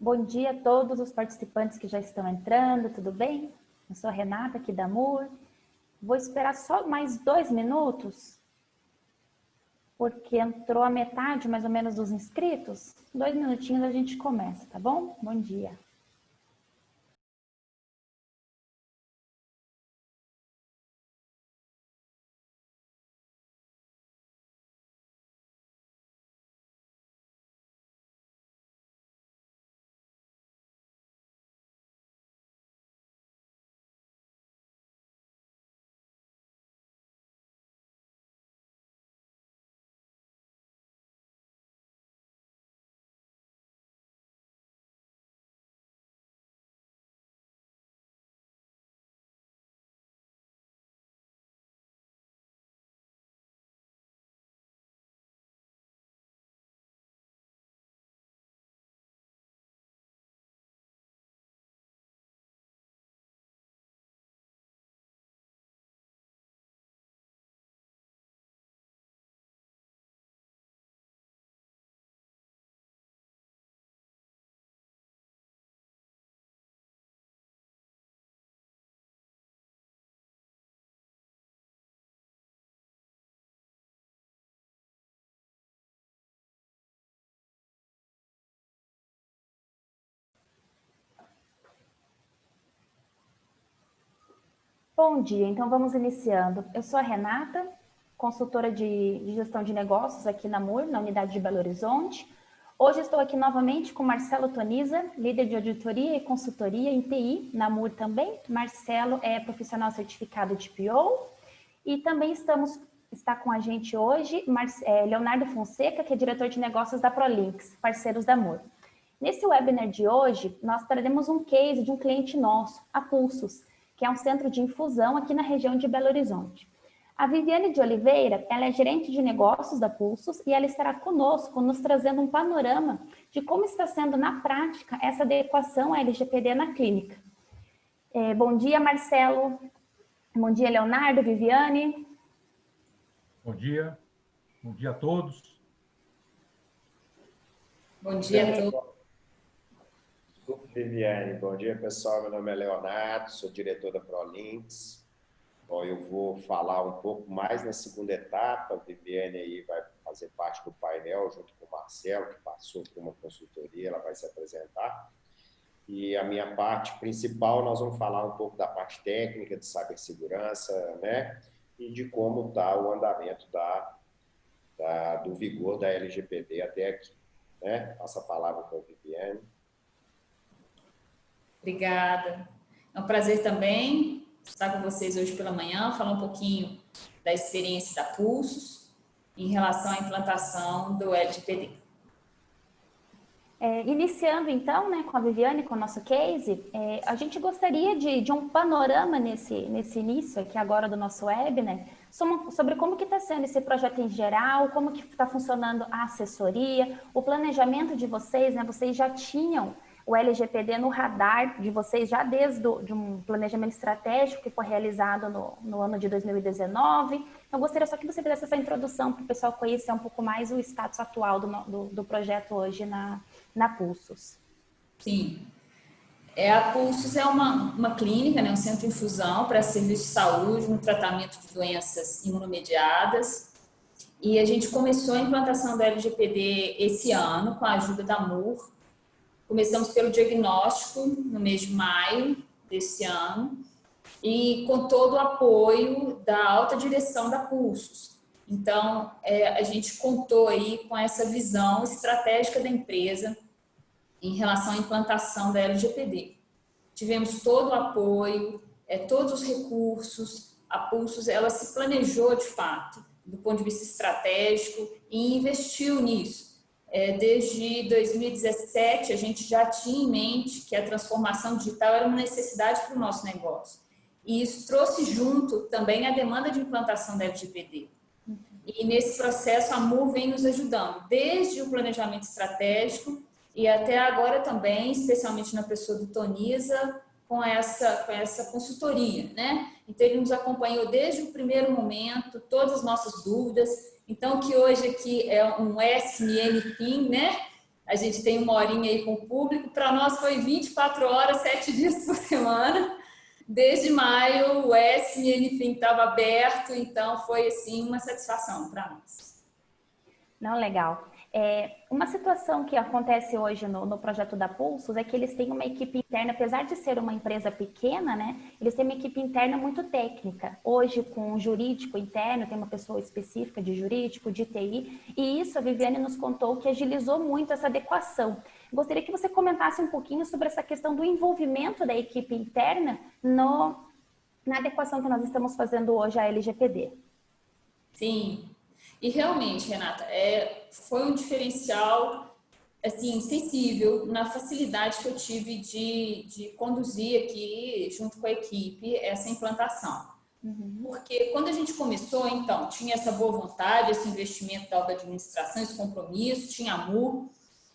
Bom dia a todos os participantes que já estão entrando, tudo bem? Eu sou a Renata, aqui da MUR. Vou esperar só mais 2 minutos, porque entrou a metade, mais ou menos, dos inscritos. 2 minutinhos a gente começa, tá bom? Bom dia. Bom dia, então vamos iniciando. Eu sou a Renata, consultora de gestão de negócios aqui na MUR, na unidade de Belo Horizonte. Hoje estou aqui novamente com Marcelo Toniza, líder de auditoria e consultoria em TI, na MUR também. Marcelo é profissional certificado de PO e também está com a gente hoje Leonardo Fonseca, que é diretor de negócios da Prolinx, parceiros da MUR. Nesse webinar de hoje, nós traremos um case de um cliente nosso, a Pulsos, que é um centro de infusão aqui na região de Belo Horizonte. A Viviane de Oliveira, ela é gerente de negócios da Pulsos e ela estará conosco, nos trazendo um panorama de como está sendo na prática essa adequação à LGPD na clínica. Bom dia, Marcelo. Bom dia, Leonardo, Viviane. Bom dia a todos. Bom dia a todos. Viviane, bom dia pessoal, meu nome é Leonardo, sou diretor da Prolinx. Bom, eu vou falar um pouco mais na segunda etapa, a Viviane aí vai fazer parte do painel junto com o Marcelo, que passou por uma consultoria, ela vai se apresentar. E a minha parte principal, nós vamos falar um pouco da parte técnica de cibersegurança, né? E de como está o andamento do vigor da LGPD até aqui, né? Passa a palavra para a Viviane. Obrigada. É um prazer também estar com vocês hoje pela manhã, falar um pouquinho da experiência da Pulsos em relação à implantação do LGPD. Iniciando então, né, com a Viviane, com o nosso case, a gente gostaria de um panorama nesse início aqui agora do nosso webinar, sobre como que está sendo esse projeto em geral, como que está funcionando a assessoria, o planejamento de vocês, né, vocês já tinham o LGPD no radar de vocês já desde de um planejamento estratégico que foi realizado no ano de 2019. Então, gostaria só que você fizesse essa introdução para o pessoal conhecer um pouco mais o status atual do projeto hoje na Pulsos. Sim. A Pulsos é uma clínica, né, um centro de infusão para serviço de saúde no tratamento de doenças imunomediadas. E a gente começou a implantação do LGPD esse ano com a ajuda da MUR. Começamos pelo diagnóstico no mês de maio desse ano e com todo o apoio da alta direção da Pulsos. Então, a gente contou aí com essa visão estratégica da empresa em relação à implantação da LGPD. Tivemos todo o apoio, todos os recursos, a Pulsos ela se planejou de fato, do ponto de vista estratégico e investiu nisso. Desde 2017, a gente já tinha em mente que a transformação digital era uma necessidade para o nosso negócio. E isso trouxe junto também a demanda de implantação da LGPD. E nesse processo, a MUR vem nos ajudando, desde o planejamento estratégico e até agora também, especialmente na pessoa do Toniza, com essa consultoria, né? Então, ele nos acompanhou desde o primeiro momento, todas as nossas dúvidas. Então, que hoje aqui é um SMM Team, né? A gente tem 1 horinha aí com o público. Para nós foi 24 horas, 7 dias por semana. Desde maio, o SMN estava aberto, então foi assim uma satisfação para nós. Não, legal. Uma situação que acontece hoje no projeto da Pulsos é que eles têm uma equipe interna, apesar de ser uma empresa pequena, né? Eles têm uma equipe interna muito técnica. Hoje, com o jurídico interno, tem uma pessoa específica de jurídico, de TI, e isso a Viviane nos contou que agilizou muito essa adequação. Gostaria que você comentasse um pouquinho sobre essa questão do envolvimento da equipe interna na adequação que nós estamos fazendo hoje à LGPD. Sim. E realmente, Renata, foi um diferencial assim, sensível na facilidade que eu tive de conduzir aqui, junto com a equipe, essa implantação. Porque quando a gente começou, então, tinha essa boa vontade, esse investimento da administração, esse compromisso, tinha amor,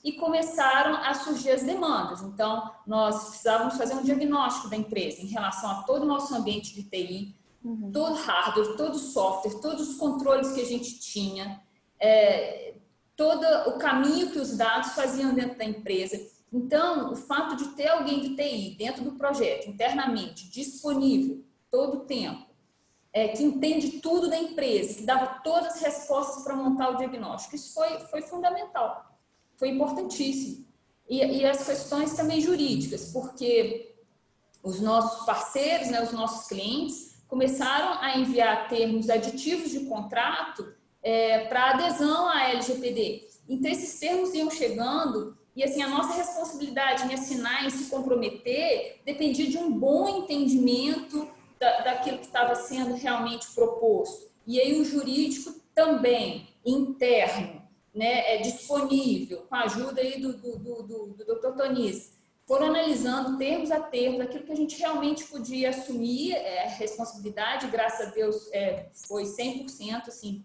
e começaram a surgir as demandas. Então, nós precisávamos fazer um diagnóstico da empresa em relação a todo o nosso ambiente de TI, todo hardware, todo software, todos os controles que a gente tinha, todo o caminho que os dados faziam dentro da empresa. Então, o fato de ter alguém de TI dentro do projeto, internamente, disponível todo o tempo, que entende tudo da empresa, que dava todas as respostas para montar o diagnóstico, isso foi fundamental, foi importantíssimo. E as questões também jurídicas, porque os nossos parceiros, né, os nossos clientes, começaram a enviar termos aditivos de contrato para adesão à LGPD. Então, esses termos iam chegando e, assim, a nossa responsabilidade em assinar e se comprometer dependia de um bom entendimento daquilo que estava sendo realmente proposto. E aí o jurídico também, interno, né, disponível, com a ajuda aí do Dr. Tonis, foram analisando termos a termos aquilo que a gente realmente podia assumir, responsabilidade, graças a Deus foi 100% assim,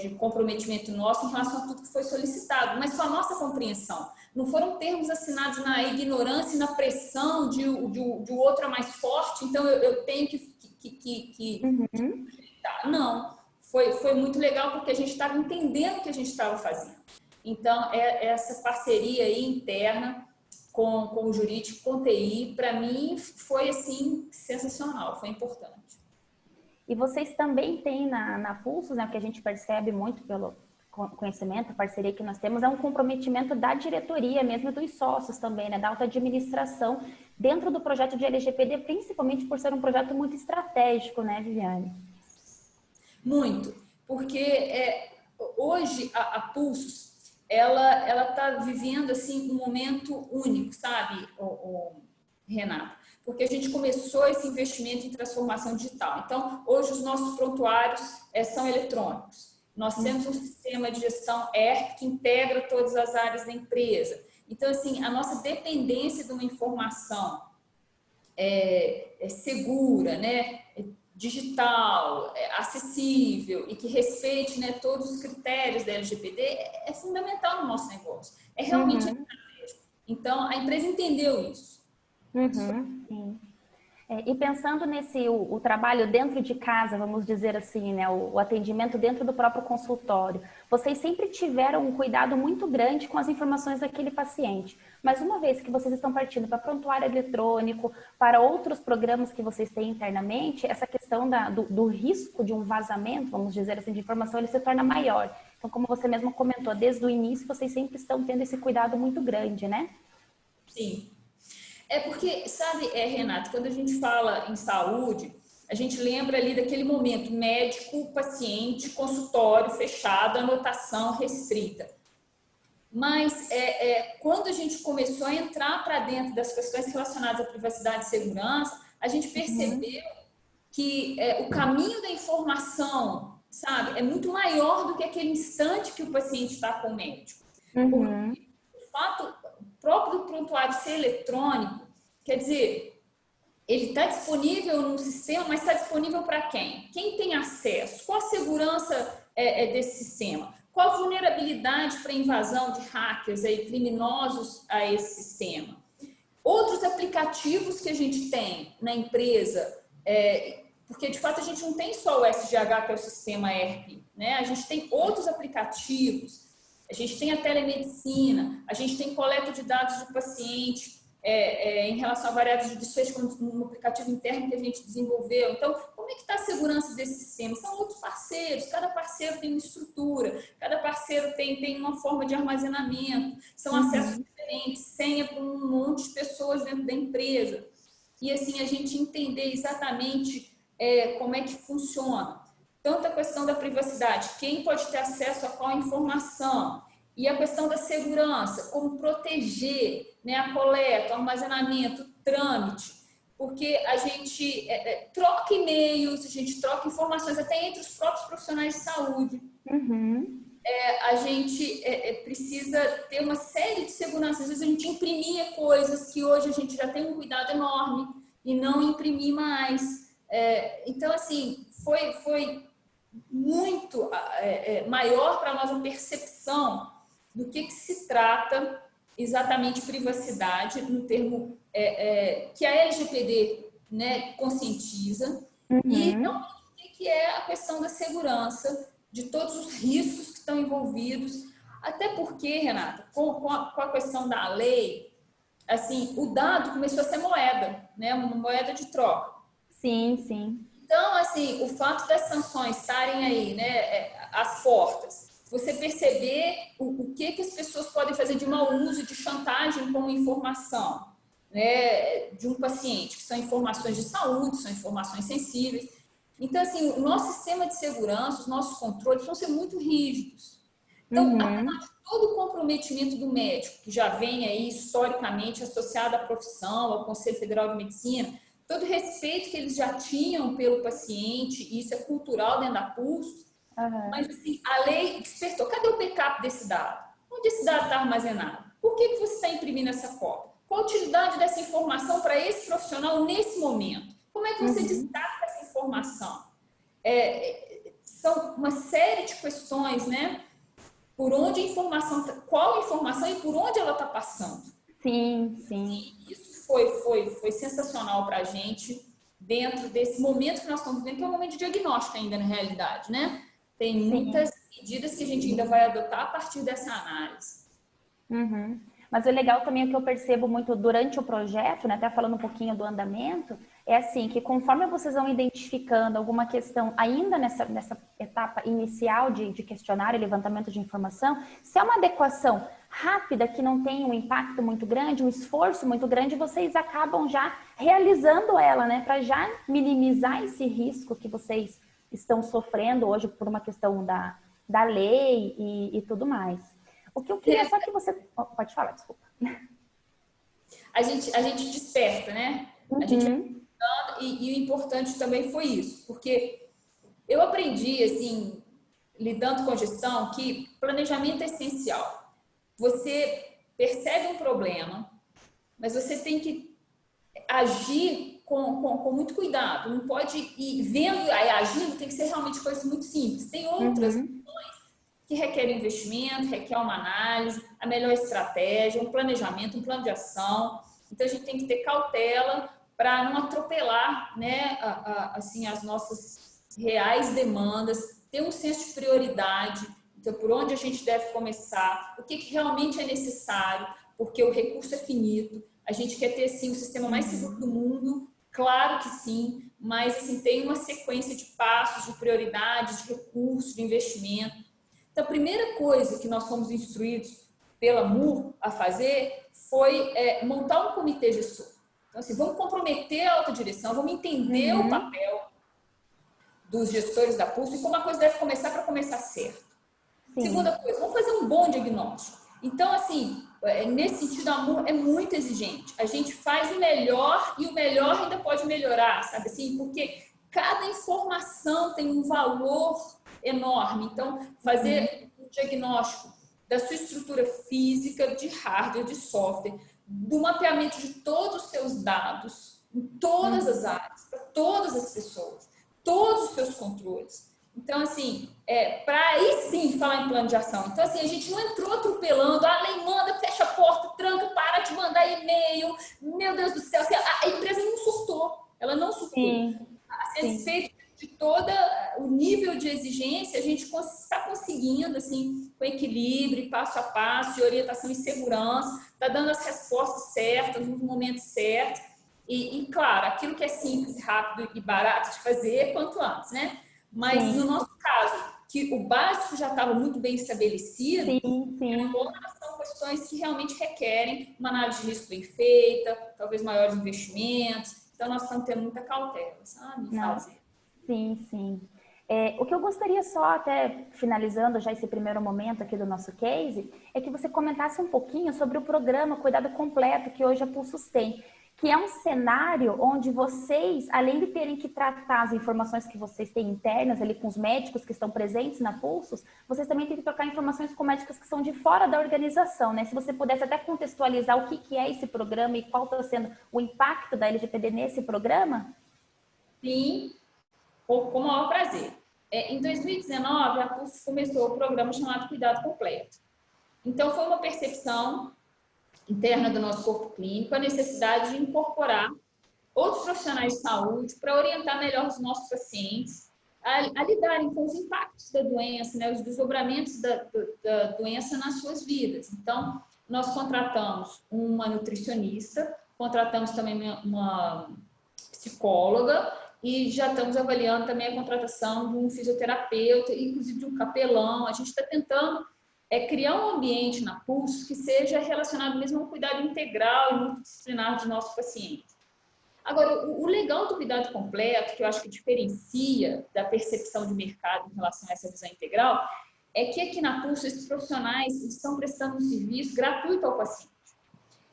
de comprometimento nosso em relação a tudo que foi solicitado, mas com a nossa compreensão. Não foram termos assinados na ignorância e na pressão de o outro é mais forte, então eu tenho que não, foi muito legal porque a gente estava entendendo o que a gente estava fazendo. Então, essa parceria aí interna com o jurídico, com o TI, para mim foi assim sensacional, foi importante. E vocês também têm na Pulsos, né, o que a gente percebe muito pelo conhecimento, a parceria que nós temos, é um comprometimento da diretoria, mesmo dos sócios também, né, da alta administração, dentro do projeto de LGPD, principalmente por ser um projeto muito estratégico, né, Viviane? Muito, porque hoje a Pulsos, ela está vivendo assim um momento único, sabe, Renata? Porque a gente começou esse investimento em transformação digital. Então, hoje os nossos prontuários são eletrônicos. Nós temos um sistema de gestão ERP que integra todas as áreas da empresa. Então, assim, a nossa dependência de uma informação segura, né, digital, acessível e que respeite, né, todos os critérios da LGPD é fundamental no nosso negócio. É realmente estratégico. Então, a empresa entendeu isso. Sim. E pensando nesse o trabalho dentro de casa, vamos dizer assim, né, o atendimento dentro do próprio consultório, vocês sempre tiveram um cuidado muito grande com as informações daquele paciente. Mas uma vez que vocês estão partindo para prontuário eletrônico, para outros programas que vocês têm internamente, essa questão do risco de um vazamento, vamos dizer assim, de informação, ele se torna maior. Então, como você mesmo comentou, desde o início, vocês sempre estão tendo esse cuidado muito grande, né? Sim. Porque, sabe, Renata, quando a gente fala em saúde, a gente lembra ali daquele momento médico, paciente, consultório fechado, anotação restrita. Mas quando a gente começou a entrar para dentro das questões relacionadas à privacidade e segurança, a gente percebeu que o caminho da informação, sabe, é muito maior do que aquele instante que o paciente está com o médico. Porque, de fato, o próprio prontuário ser eletrônico, quer dizer, ele está disponível no sistema, mas está disponível para quem? Quem tem acesso? Qual a segurança desse sistema? Qual a vulnerabilidade para invasão de hackers, criminosos a esse sistema? Outros aplicativos que a gente tem na empresa, porque de fato a gente não tem só o SGH, que é o sistema ERP, né? A gente tem outros aplicativos a gente tem a telemedicina, a gente tem coleta de dados do paciente em relação a variáveis de desfecho, um aplicativo interno que a gente desenvolveu. Então, como é que está a segurança desse sistema? São outros parceiros, cada parceiro tem uma estrutura, cada parceiro tem uma forma de armazenamento, são acessos diferentes, senha para um monte de pessoas dentro da empresa. E assim, a gente entender exatamente como é que funciona. Tanto a questão da privacidade, quem pode ter acesso a qual informação, e a questão da segurança, como proteger, né, a coleta, o armazenamento, o trâmite, porque a gente troca e-mails, a gente troca informações até entre os próprios profissionais de saúde. A gente precisa ter uma série de segurança. Às vezes a gente imprimia coisas que hoje a gente já tem um cuidado enorme e não imprimir mais. Então, assim, foi muito maior para nós a percepção do que se trata exatamente privacidade, no termo que a LGPD, né, conscientiza, e realmente o que é a questão da segurança, de todos os riscos que estão envolvidos, até porque, Renata, com a questão da lei, assim, o dado começou a ser moeda, né, uma moeda de troca. Sim, sim. Então, assim, o fato das sanções estarem aí, né, às portas, você perceber o que as pessoas podem fazer de mau uso, de chantagem com informação, né, de um paciente, que são informações de saúde, são informações sensíveis. Então, assim, o nosso sistema de segurança, os nossos controles vão ser muito rígidos. Então, apesar de todo o comprometimento do médico, que já vem aí historicamente associado à profissão, ao Conselho Federal de Medicina, todo o respeito que eles já tinham pelo paciente, e isso é cultural dentro da Pulsos, mas assim, a lei despertou. Cadê o backup desse dado? Onde esse dado está armazenado? Por que você está imprimindo essa cópia? Qual a utilidade dessa informação para esse profissional nesse momento? Como é que você destaca essa informação? São uma série de questões, né? Por onde a informação, qual a informação e por onde ela está passando. Sim, sim. E isso foi sensacional para a gente dentro desse momento que nós estamos vivendo, que é um momento de diagnóstico ainda na realidade, né? Tem muitas medidas que a gente ainda vai adotar a partir dessa análise. Mas o legal também é que eu percebo muito durante o projeto, né, até falando um pouquinho do andamento, é assim, que conforme vocês vão identificando alguma questão ainda nessa etapa inicial de questionário e levantamento de informação, se é uma adequação rápida, que não tem um impacto muito grande, um esforço muito grande, vocês acabam já realizando ela, né, para já minimizar esse risco que vocês estão sofrendo hoje por uma questão da lei e tudo mais. O que eu queria só que você... Pode falar, desculpa. A gente desperta, né? A gente e o importante também foi isso, porque eu aprendi, assim, lidando com gestão, que planejamento é essencial. Você percebe um problema, mas você tem que agir com muito cuidado. Não pode ir vendo e agindo, tem que ser realmente coisas muito simples. Tem outras que requerem investimento, requer uma análise, a melhor estratégia, um planejamento, um plano de ação. Então, a gente tem que ter cautela para não atropelar, né, assim, as nossas reais demandas, ter um senso de prioridade, então, por onde a gente deve começar, o que realmente é necessário, porque o recurso é finito, a gente quer ter, sim, o sistema mais seguro do mundo, claro que sim, mas, assim, tem uma sequência de passos, de prioridades, de recursos, de investimento. Então, a primeira coisa que nós fomos instruídos pela MUR a fazer foi montar um comitê gestor. Então, assim, vamos comprometer a alta direção, vamos entender o papel dos gestores da Pulso e como a coisa deve começar para começar certo. Sim. Segunda coisa, vamos fazer um bom diagnóstico. Então, assim, nesse sentido, a MUR é muito exigente. A gente faz o melhor e o melhor ainda pode melhorar, sabe assim? Porque cada informação tem um valor enorme. Então, fazer um diagnóstico da sua estrutura física, de hardware, de software, do mapeamento de todos os seus dados, em todas as áreas, para todas as pessoas, todos os seus controles. Então, assim, para aí sim falar em plano de ação. Então, assim, a gente não entrou atropelando, a lei manda, fecha a porta, tranca, para de mandar e-mail, meu Deus do céu, a empresa não surtou, ela não surtou. A respeito de todo o nível de exigência, a gente está conseguindo, assim, com equilíbrio, passo a passo, de orientação e segurança, está dando as respostas certas, nos momentos certos. E, claro, aquilo que é simples, rápido e barato de fazer, quanto antes, né? Mas Sim. no nosso caso, que o básico já estava muito bem estabelecido, Sim. agora são questões que realmente requerem uma análise de risco bem feita, talvez maiores investimentos. Então, nós estamos tendo muita cautela, sabe? Em Não. fazer. Sim. O que eu gostaria só, até finalizando já esse primeiro momento aqui do nosso case, é que você comentasse um pouquinho sobre o programa Cuidado Completo que hoje a Pulsos tem, que é um cenário onde vocês, além de terem que tratar as informações que vocês têm internas ali com os médicos que estão presentes na Pulsos, vocês também têm que trocar informações com médicos que são de fora da organização, né? Se você pudesse até contextualizar o que é esse programa e qual está sendo o impacto da LGPD nesse programa? Sim, com o maior prazer. Em 2019, a Pulsos começou o programa chamado Cuidado Completo. Então, foi uma percepção interna do nosso corpo clínico, a necessidade de incorporar outros profissionais de saúde para orientar melhor os nossos pacientes a lidarem com os impactos da doença, né, os desdobramentos da doença nas suas vidas. Então, nós contratamos uma nutricionista, contratamos também uma psicóloga e já estamos avaliando também a contratação de um fisioterapeuta, inclusive de um capelão. A gente está tentando criar um ambiente na Pulsos que seja relacionado mesmo a um cuidado integral e multidisciplinar dos nossos pacientes. Agora, o legal do cuidado completo, que eu acho que diferencia da percepção de mercado em relação a essa visão integral, é que aqui na Pulsos esses profissionais estão prestando um serviço gratuito ao paciente.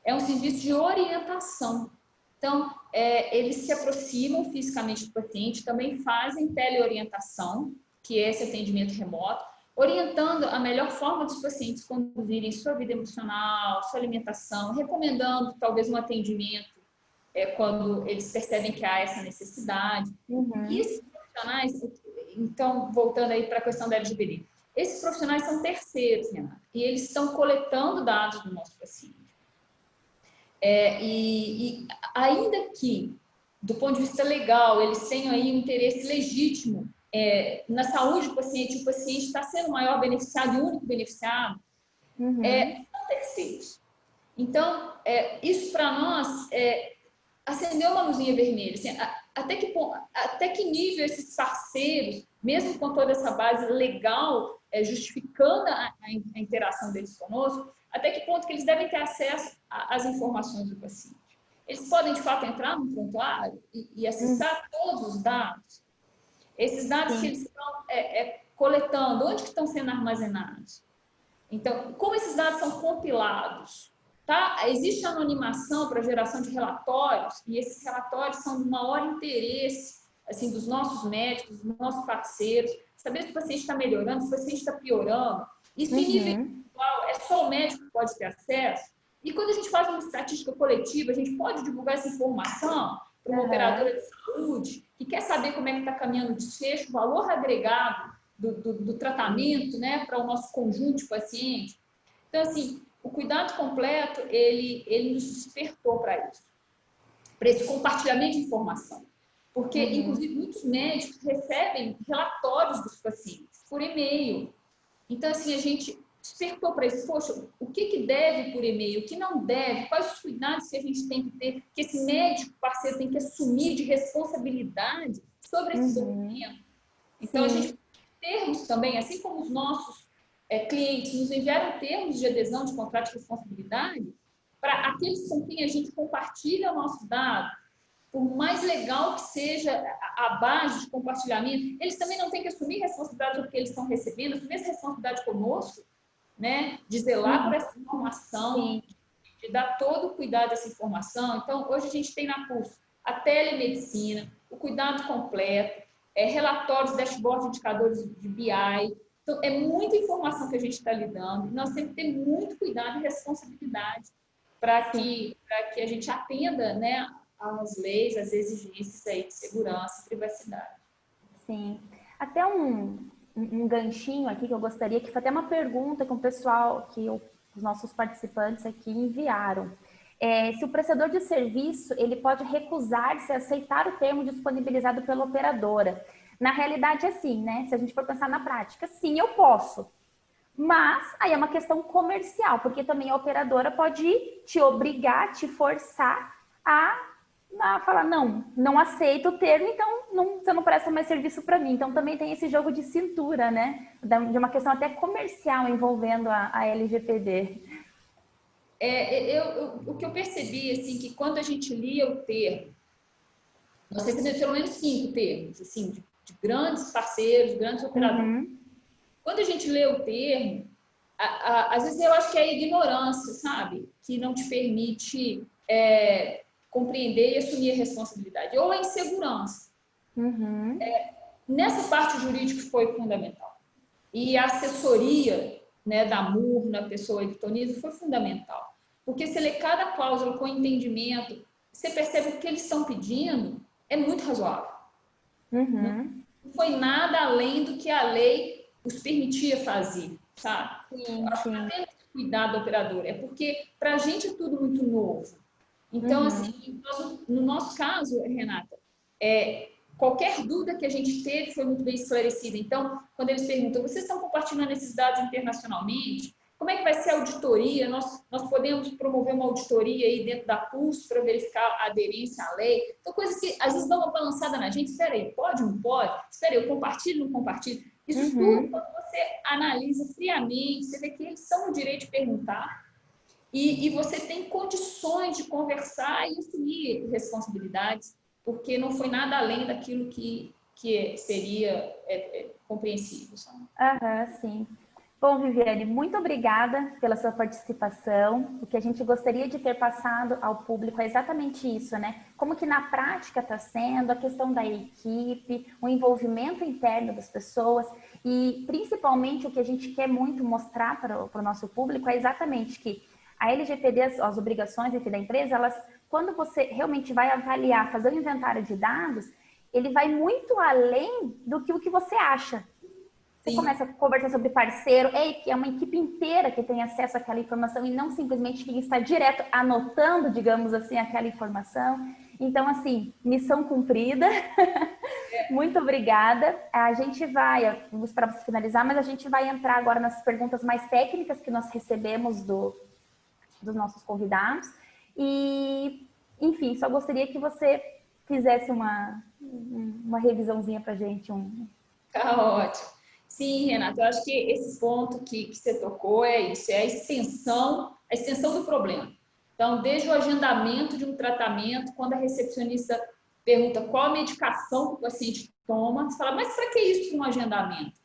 É um serviço de orientação. Então, eles se aproximam fisicamente do paciente, também fazem teleorientação, que é esse atendimento remoto, orientando a melhor forma dos pacientes conduzirem sua vida emocional, sua alimentação, recomendando talvez um atendimento quando eles percebem que há essa necessidade. E esses profissionais, então, voltando aí para a questão da LGBT, esses profissionais são terceiros, Renata, e eles estão coletando dados do nosso paciente. E ainda que, do ponto de vista legal, eles tenham aí um interesse legítimo na saúde do paciente, o paciente está sendo o maior beneficiado e o único beneficiado, são terceiros. Então, isso para nós acendeu uma luzinha vermelha. Assim, até que nível esses parceiros, mesmo com toda essa base legal, justificando a interação deles conosco, até que ponto que eles devem ter acesso às informações do paciente? Eles podem, de fato, entrar no prontuário e acessar todos os dados? Esses dados que eles estão coletando, onde que estão sendo armazenados? Então, como esses dados são compilados? Tá? Existe anonimação para geração de relatórios, e esses relatórios são de maior interesse assim, dos nossos médicos, dos nossos parceiros, saber se o paciente está melhorando, se o paciente está piorando. Isso em nível individual, é só o médico que pode ter acesso. E quando a gente faz uma estatística coletiva, a gente pode divulgar essa informação para uma operadora de saúde que quer saber como é que está caminhando o desfecho, o valor agregado do tratamento, né, para o nosso conjunto de pacientes. Então, assim, o cuidado completo, ele nos despertou para isso, para esse compartilhamento de informação. Porque, inclusive, muitos médicos recebem relatórios dos pacientes por e-mail. Então, assim, a gente despertou para isso. Poxa, o que deve por e-mail, o que não deve, quais os cuidados que a gente tem que ter, que esse médico parceiro tem que assumir de responsabilidade sobre esse documento. Então, a gente tem termos também, assim como os nossos clientes nos enviaram termos de adesão de contrato de responsabilidade para aqueles com quem a gente compartilha o nosso dado, por mais legal que seja a base de compartilhamento, eles também não têm que assumir responsabilidade do que eles estão recebendo, assumir essa responsabilidade conosco, né, de zelar por essa informação, de dar todo o cuidado dessa informação. Então, hoje a gente tem na Pulsos a telemedicina, o cuidado completo, relatórios, dashboards, indicadores de BI. Então, é muita informação que a gente está lidando. Nós temos que ter muito cuidado e responsabilidade para que a gente atenda, né, às leis, às exigências aí de segurança e privacidade. Sim. Até um ganchinho aqui que eu gostaria, que foi até uma pergunta que o pessoal, os nossos participantes aqui enviaram. Se o prestador de serviço, ele pode recusar-se a aceitar o termo disponibilizado pela operadora. Na realidade, é assim, né? Se a gente for pensar na prática, sim, eu posso. Mas aí é uma questão comercial, porque também a operadora pode te obrigar, te forçar a falar, não aceito o termo, então você não presta mais serviço para mim. Então também tem esse jogo de cintura, né? De uma questão até comercial envolvendo a LGPD. O que eu percebi, assim, que quando a gente lia o termo, nós recebemos pelo menos 5 termos, assim, de grandes parceiros, grandes operadores. Uhum. Quando a gente lê o termo, às vezes eu acho que é a ignorância, sabe? Que não te permite compreender e assumir a responsabilidade. Ou a insegurança. Uhum. Nessa parte jurídica foi fundamental. E a assessoria, né, da MUR, na pessoa de Toniso, foi fundamental. Porque se ler cada cláusula com entendimento, você percebe que o que eles estão pedindo é muito razoável. Uhum. Não foi nada além do que a lei os permitia fazer, sabe? Sim, sim. Tem que cuidar do operador, é porque para a gente é tudo muito novo. Então, assim, no nosso caso, Renata, qualquer dúvida que a gente teve foi muito bem esclarecida. Então, quando eles perguntam, vocês estão compartilhando esses dados internacionalmente? Como é que vai ser a auditoria? Nós podemos promover uma auditoria aí dentro da PUS para verificar a aderência à lei? Então, coisas que às vezes dão uma balançada na gente. Espera aí, pode, não pode? Espera aí, eu compartilho, não compartilho? Isso tudo, quando você analisa friamente, você vê que eles são o direito de perguntar e você tem condições de conversar e assumir responsabilidades, porque não foi nada além daquilo que seria compreensível. Sabe? Sim. Bom, Viviane, muito obrigada pela sua participação. O que a gente gostaria de ter passado ao público é exatamente isso, né? Como que na prática está sendo a questão da equipe, o envolvimento interno das pessoas e, principalmente, o que a gente quer muito mostrar para o nosso público é exatamente que a LGPD, as obrigações aqui da empresa, quando você realmente vai avaliar, fazer um inventário de dados, ele vai muito além do que o que você acha. Você começa a conversar sobre parceiro, que é uma equipe inteira que tem acesso àquela informação e não simplesmente quem está direto anotando, digamos assim, aquela informação. Então, assim, missão cumprida. Muito obrigada. A gente vai, vamos para você finalizar, mas a gente vai entrar agora nas perguntas mais técnicas que nós recebemos dos nossos convidados. E, enfim, só gostaria que você fizesse uma revisãozinha para a gente. Tá ótimo. Sim, Renata, eu acho que esse ponto que você tocou é isso, é a extensão do problema. Então, desde o agendamento de um tratamento, quando a recepcionista pergunta qual a medicação que o paciente toma, você fala, mas para que isso para um agendamento?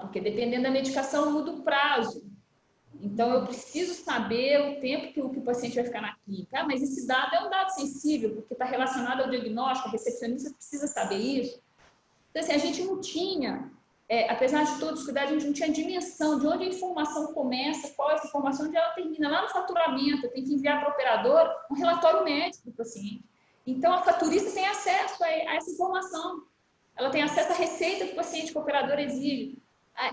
Porque dependendo da medicação muda o prazo. Então, eu preciso saber o tempo que o paciente vai ficar na clínica. Mas esse dado é um dado sensível, porque está relacionado ao diagnóstico, a recepcionista precisa saber isso. Então, assim, a gente não tinha, apesar de todos os cuidados, a gente não tinha dimensão de onde a informação começa, qual é essa informação, onde ela termina. Lá no faturamento, eu tenho que enviar para o operador um relatório médico do paciente. Então, a faturista tem acesso a essa informação. Ela tem acesso à receita que o paciente, que o operador exige.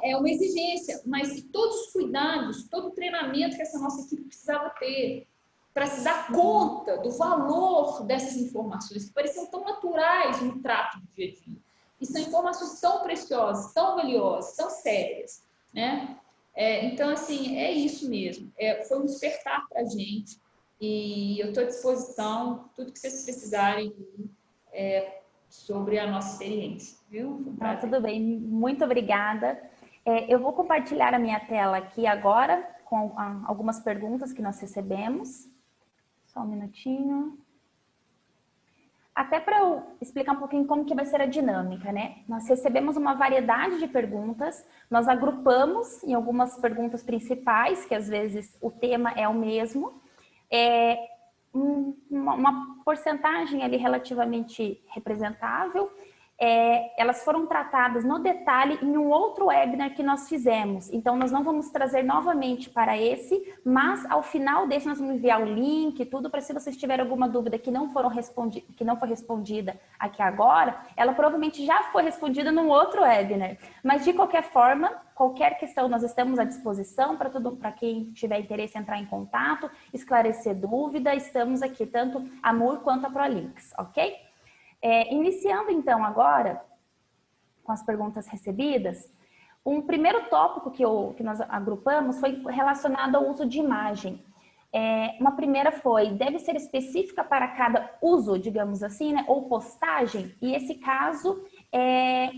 É uma exigência, mas todos os cuidados, todo o treinamento que essa nossa equipe precisava ter para se dar conta do valor dessas informações, que pareciam tão naturais no trato do dia a dia. E são informações tão preciosas, tão valiosas, tão sérias, né? Então, assim, é isso mesmo. Foi um despertar para a gente e eu estou à disposição, tudo que vocês precisarem sobre a nossa experiência, viu? Tudo bem, muito obrigada. Eu vou compartilhar a minha tela aqui agora com algumas perguntas que nós recebemos. Só um minutinho. Até para eu explicar um pouquinho como que vai ser a dinâmica, né? Nós recebemos uma variedade de perguntas, nós agrupamos em algumas perguntas principais, que às vezes o tema é o mesmo, uma porcentagem ali relativamente representável, elas foram tratadas no detalhe em um outro webinar que nós fizemos. Então, nós não vamos trazer novamente para esse, mas ao final desse nós vamos enviar o link, tudo, para se vocês tiverem alguma dúvida que não foi respondida aqui agora, ela provavelmente já foi respondida num outro webinar. Mas, de qualquer forma, qualquer questão nós estamos à disposição para quem tiver interesse em entrar em contato, esclarecer dúvida, estamos aqui, tanto a MUR quanto a ProLinks, ok? Iniciando então agora, com as perguntas recebidas. Um primeiro tópico que nós agrupamos foi relacionado ao uso de imagem. Uma primeira foi, deve ser específica para cada uso, digamos assim, né, ou postagem, e esse caso é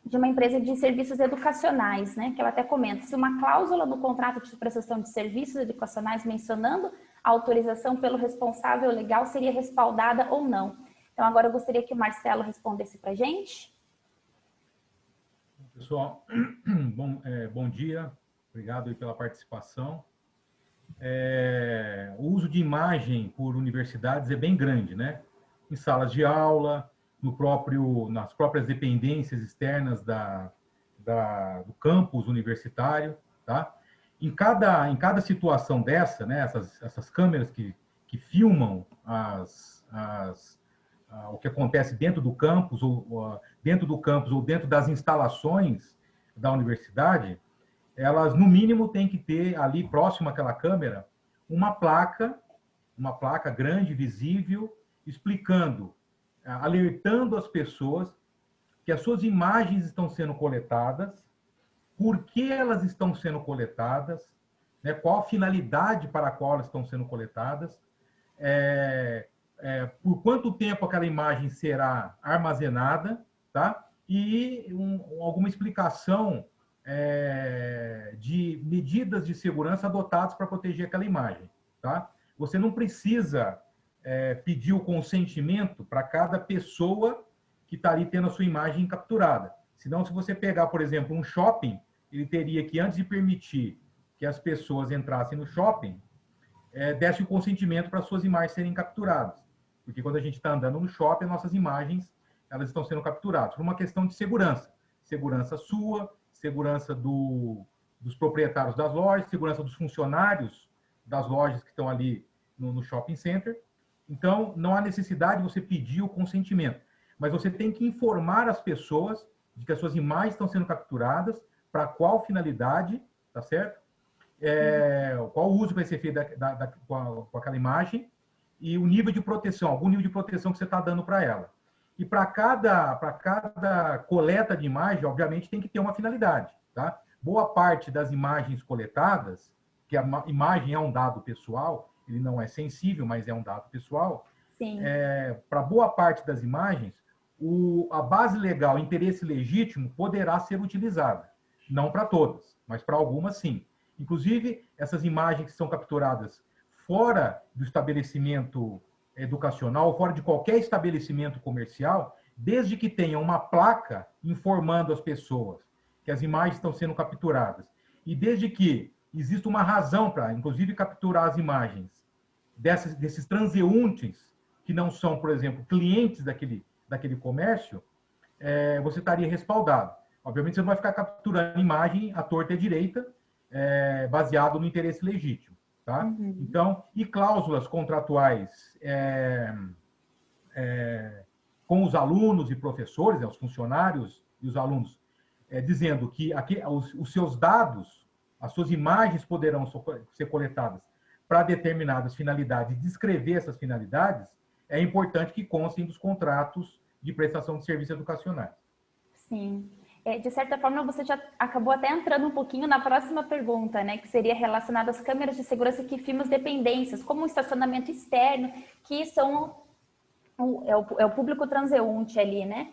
de uma empresa de serviços educacionais, né, que ela até comenta, se uma cláusula no contrato de prestação de serviços educacionais mencionando a autorização pelo responsável legal seria respaldada ou não. Então, agora eu gostaria que o Marcelo respondesse para a gente. Pessoal, bom dia, obrigado aí pela participação. O uso de imagem por universidades é bem grande, né? Em salas de aula, nas próprias dependências externas do campus universitário, tá? Em cada situação dessa, né? Essas câmeras que filmam o que acontece dentro do campus ou dentro das instalações da universidade, elas no mínimo têm que ter ali próximo àquela câmera uma placa grande, visível, explicando, alertando as pessoas que as suas imagens estão sendo coletadas, por que elas estão sendo coletadas, né, qual a finalidade para a qual elas estão sendo coletadas, por quanto tempo aquela imagem será armazenada, tá? E alguma explicação de medidas de segurança adotadas para proteger aquela imagem, tá? Você não precisa pedir o consentimento para cada pessoa que está ali tendo a sua imagem capturada. Senão, se você pegar, por exemplo, um shopping, ele teria que, antes de permitir que as pessoas entrassem no shopping, desse o consentimento para suas imagens serem capturadas. Porque quando a gente está andando no shopping, nossas imagens elas estão sendo capturadas por uma questão de segurança. Segurança sua, segurança dos proprietários das lojas, segurança dos funcionários das lojas que estão ali no shopping center. Então, não há necessidade de você pedir o consentimento, mas você tem que informar as pessoas de que as suas imagens estão sendo capturadas, para qual finalidade, tá certo? Qual uso vai ser feito com aquela imagem e o nível de proteção, algum nível de proteção que você está dando para ela. E para cada coleta de imagem, obviamente, tem que ter uma finalidade, tá? Boa parte das imagens coletadas, que a imagem é um dado pessoal, ele não é sensível, mas é um dado pessoal. Sim. Para boa parte das imagens, a base legal, interesse legítimo, poderá ser utilizada. Não para todas, mas para algumas sim. Inclusive, essas imagens que são capturadas fora do estabelecimento educacional, fora de qualquer estabelecimento comercial, desde que tenha uma placa informando as pessoas que as imagens estão sendo capturadas, e desde que exista uma razão para, inclusive, capturar as imagens desses transeuntes que não são, por exemplo, clientes daquele comércio, você estaria respaldado. Obviamente, você não vai ficar capturando imagem à torta e à direita, baseado no interesse legítimo. Tá? Uhum. Então, e cláusulas contratuais com os alunos e professores, os funcionários e os alunos, dizendo que os seus dados, as suas imagens poderão ser coletadas para determinadas finalidades e descrever essas finalidades, é importante que constem dos contratos de prestação de serviços educacionais. Sim. De certa forma, você já acabou até entrando um pouquinho na próxima pergunta, né? Que seria relacionada às câmeras de segurança que filmam as dependências, como o estacionamento externo, que são o público transeunte ali, né?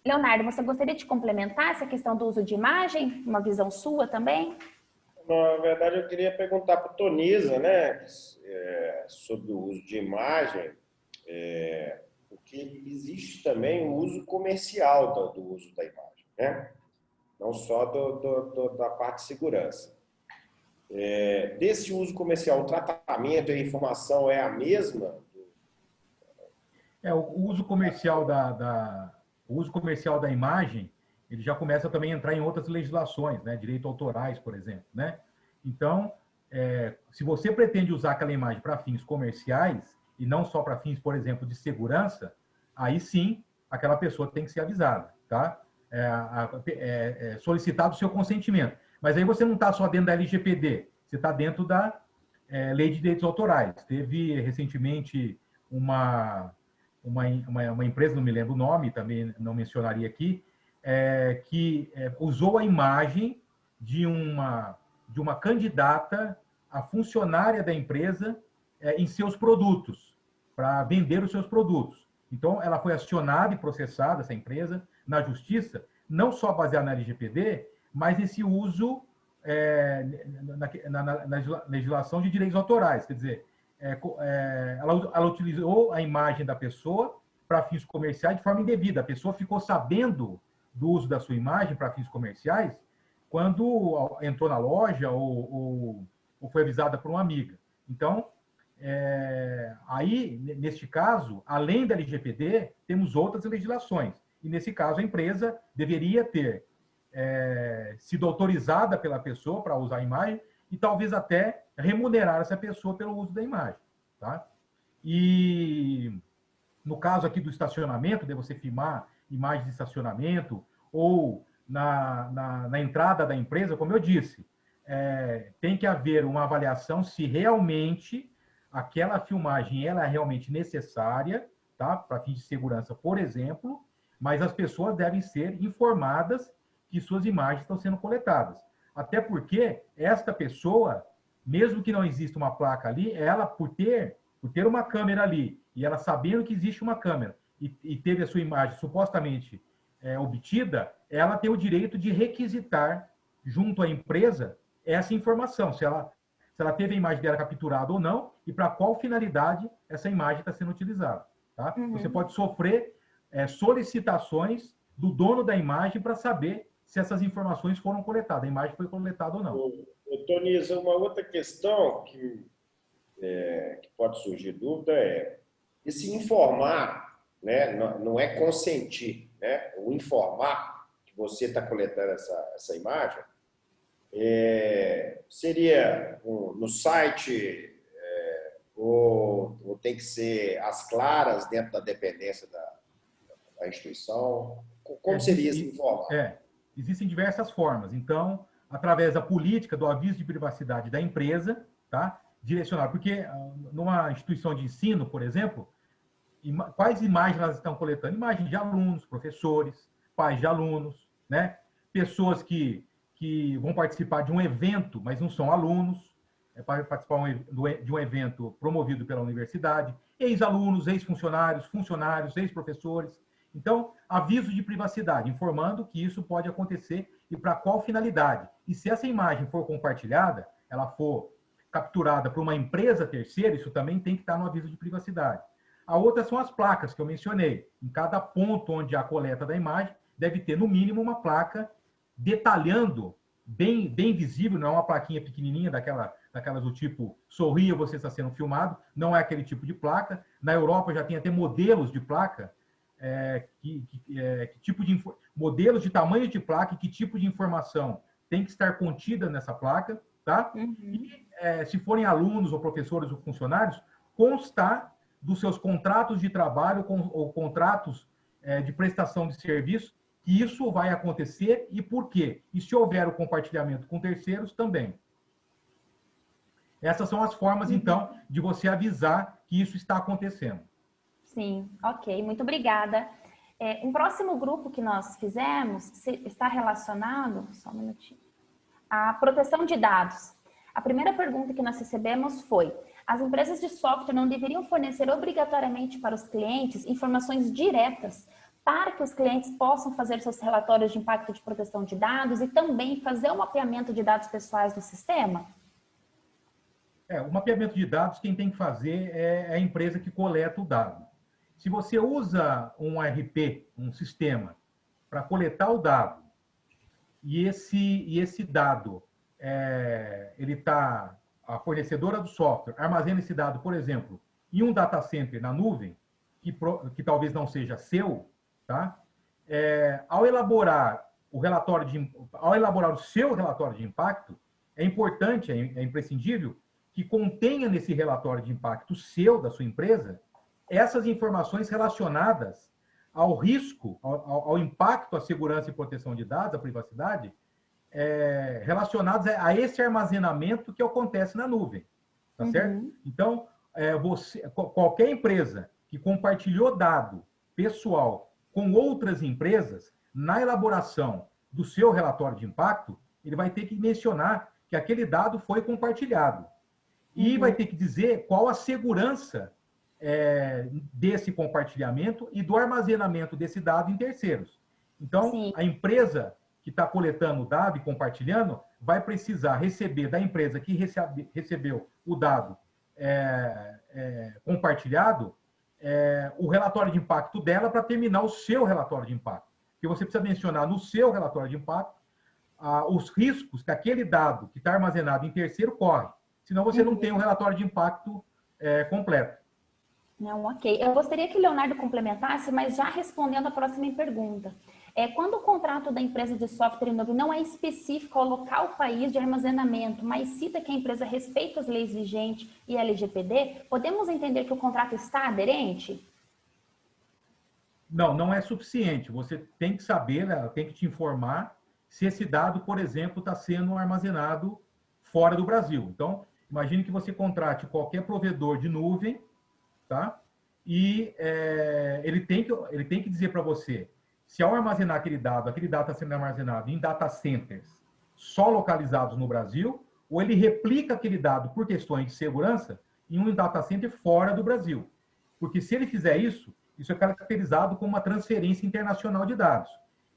Leonardo, você gostaria de complementar essa questão do uso de imagem? Uma visão sua também? Na verdade, eu queria perguntar para o Tonisa, né? Sobre o uso de imagem. Porque existe também o uso comercial do uso da imagem, né? Não só da parte de segurança. Desse uso comercial, o tratamento e a informação é a mesma? O uso comercial o uso comercial da imagem, ele já começa também a entrar em outras legislações, né? Direito autorais, por exemplo, né? Então, se você pretende usar aquela imagem para fins comerciais, e não só para fins, por exemplo, de segurança, aí sim, aquela pessoa tem que ser avisada, tá? Solicitado o seu consentimento. Mas aí você não está só dentro da LGPD, você está dentro da Lei de Direitos Autorais. Teve, recentemente, uma uma empresa, não me lembro o nome, também não mencionaria aqui, que usou a imagem de uma candidata a funcionária da empresa em seus produtos, para vender os seus produtos. Então, ela foi acionada e processada, essa empresa, na justiça, não só baseada na LGPD, mas esse uso na legislação de direitos autorais. Quer dizer, ela utilizou a imagem da pessoa para fins comerciais de forma indevida. A pessoa ficou sabendo do uso da sua imagem para fins comerciais quando entrou na loja ou foi avisada por uma amiga. Então, aí, neste caso, além da LGPD, temos outras legislações. E, nesse caso, a empresa deveria ter sido autorizada pela pessoa para usar a imagem e talvez até remunerar essa pessoa pelo uso da imagem. Tá? E, no caso aqui do estacionamento, de você filmar imagens de estacionamento ou na entrada da empresa, como eu disse, tem que haver uma avaliação se realmente aquela filmagem ela é realmente necessária, tá? Para fins de segurança, por exemplo, mas as pessoas devem ser informadas que suas imagens estão sendo coletadas. Até porque esta pessoa, mesmo que não exista uma placa ali, ela, por ter uma câmera ali, e ela sabendo que existe uma câmera, e teve a sua imagem supostamente obtida, ela tem o direito de requisitar junto à empresa essa informação, se ela teve a imagem dela capturada ou não, e para qual finalidade essa imagem está sendo utilizada. Tá? Uhum. Você pode sofrer solicitações do dono da imagem para saber se essas informações foram coletadas, a imagem foi coletada ou não. Tonisa, uma outra questão que pode surgir dúvida e se informar, né, não é consentir, né? O informar que você está coletando essa imagem seria no site ou tem que ser às claras dentro da dependência da instituição? Como seria esse informar? Existem diversas formas. Então, através da política do aviso de privacidade da empresa, tá? Direcionar. Porque numa instituição de ensino, por exemplo, quais imagens elas estão coletando? Imagens de alunos, professores, pais de alunos, né? Pessoas que vão participar de um evento, mas não são alunos, para participar de um evento promovido pela universidade, ex-alunos, ex-funcionários, funcionários, ex-professores. Então, aviso de privacidade, informando que isso pode acontecer e para qual finalidade. E se essa imagem for compartilhada, ela for capturada por uma empresa terceira, isso também tem que estar no aviso de privacidade. A outra são as placas que eu mencionei. Em cada ponto onde há a coleta da imagem, deve ter, no mínimo, uma placa detalhando, bem visível, não é uma plaquinha pequenininha, daquelas do tipo, sorria, você está sendo filmado, não é aquele tipo de placa. Na Europa já tem até modelos de placa, modelos de tamanho de placa e que tipo de informação tem que estar contida nessa placa, tá? Uhum. E se forem alunos ou professores ou funcionários, constar dos seus contratos de trabalho ou contratos de prestação de serviço, que isso vai acontecer e por quê. E se houver o compartilhamento com terceiros, também. Essas são as formas, então, de você avisar que isso está acontecendo. Sim, ok, muito obrigada. Um próximo grupo que nós fizemos está relacionado, só um minutinho, à proteção de dados. A primeira pergunta que nós recebemos foi: as empresas de software não deveriam fornecer obrigatoriamente para os clientes informações diretas para que os clientes possam fazer seus relatórios de impacto de proteção de dados e também fazer o mapeamento de dados pessoais do sistema? O mapeamento de dados, quem tem que fazer é a empresa que coleta o dado. Se você usa um ERP, um sistema, para coletar o dado, e esse dado, a fornecedora do software armazena esse dado, por exemplo, em um data center na nuvem, que talvez não seja seu, tá? Ao elaborar o seu relatório de impacto, é importante, é imprescindível, que contenha nesse relatório de impacto seu, da sua empresa, essas informações relacionadas ao risco, ao impacto à segurança e proteção de dados, à privacidade, relacionados a esse armazenamento que acontece na nuvem, tá certo? Então, qualquer empresa que compartilhou dado pessoal com outras empresas, na elaboração do seu relatório de impacto, ele vai ter que mencionar que aquele dado foi compartilhado. E vai ter que dizer qual a segurança desse compartilhamento e do armazenamento desse dado em terceiros. Então, Sim. a empresa que está coletando o dado e compartilhando vai precisar receber da empresa que recebeu o dado compartilhado o relatório de impacto dela para terminar o seu relatório de impacto. Porque você precisa mencionar no seu relatório de impacto os riscos que aquele dado que está armazenado em terceiro corre. Senão você não tem um relatório de impacto completo. Não, ok. Eu gostaria que o Leonardo complementasse, mas já respondendo a próxima pergunta. Quando o contrato da empresa de software em nuvem não é específico ao local, país de armazenamento, mas cita que a empresa respeita as leis vigentes e a LGPD, podemos entender que o contrato está aderente? Não, não é suficiente. Você tem que saber, ela tem que te informar se esse dado, por exemplo, está sendo armazenado fora do Brasil. Então, imagine que você contrate qualquer provedor de nuvem, tá? E ele tem que dizer para você se ao armazenar aquele dado está sendo armazenado em data centers só localizados no Brasil, ou ele replica aquele dado por questões de segurança em um data center fora do Brasil. Porque se ele fizer isso, isso é caracterizado como uma transferência internacional de dados.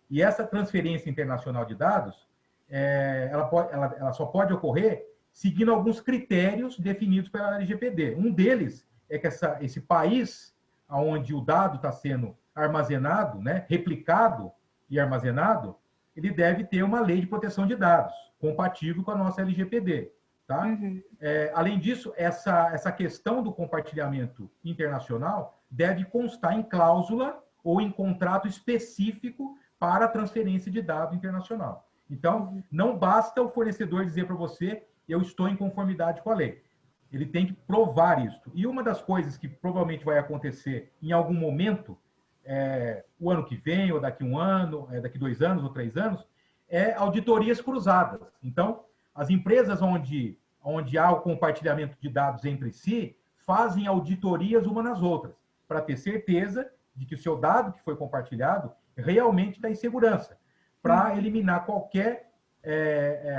E essa transferência internacional de dados, ela só pode ocorrer seguindo alguns critérios definidos pela LGPD. Um deles é que esse país onde o dado está sendo armazenado, né, replicado e armazenado, ele deve ter uma lei de proteção de dados compatível com a nossa LGPD. Tá? Além disso, essa questão do compartilhamento internacional deve constar em cláusula ou em contrato específico para a transferência de dado internacional. Então, não basta o fornecedor dizer para você, eu estou em conformidade com a lei. Ele tem que provar isso. E uma das coisas que provavelmente vai acontecer em algum momento, o ano que vem, ou daqui um ano, daqui 2 anos ou 3 anos, auditorias cruzadas. Então, as empresas onde há o compartilhamento de dados entre si, fazem auditorias umas nas outras, para ter certeza de que o seu dado que foi compartilhado realmente está em segurança, para eliminar qualquer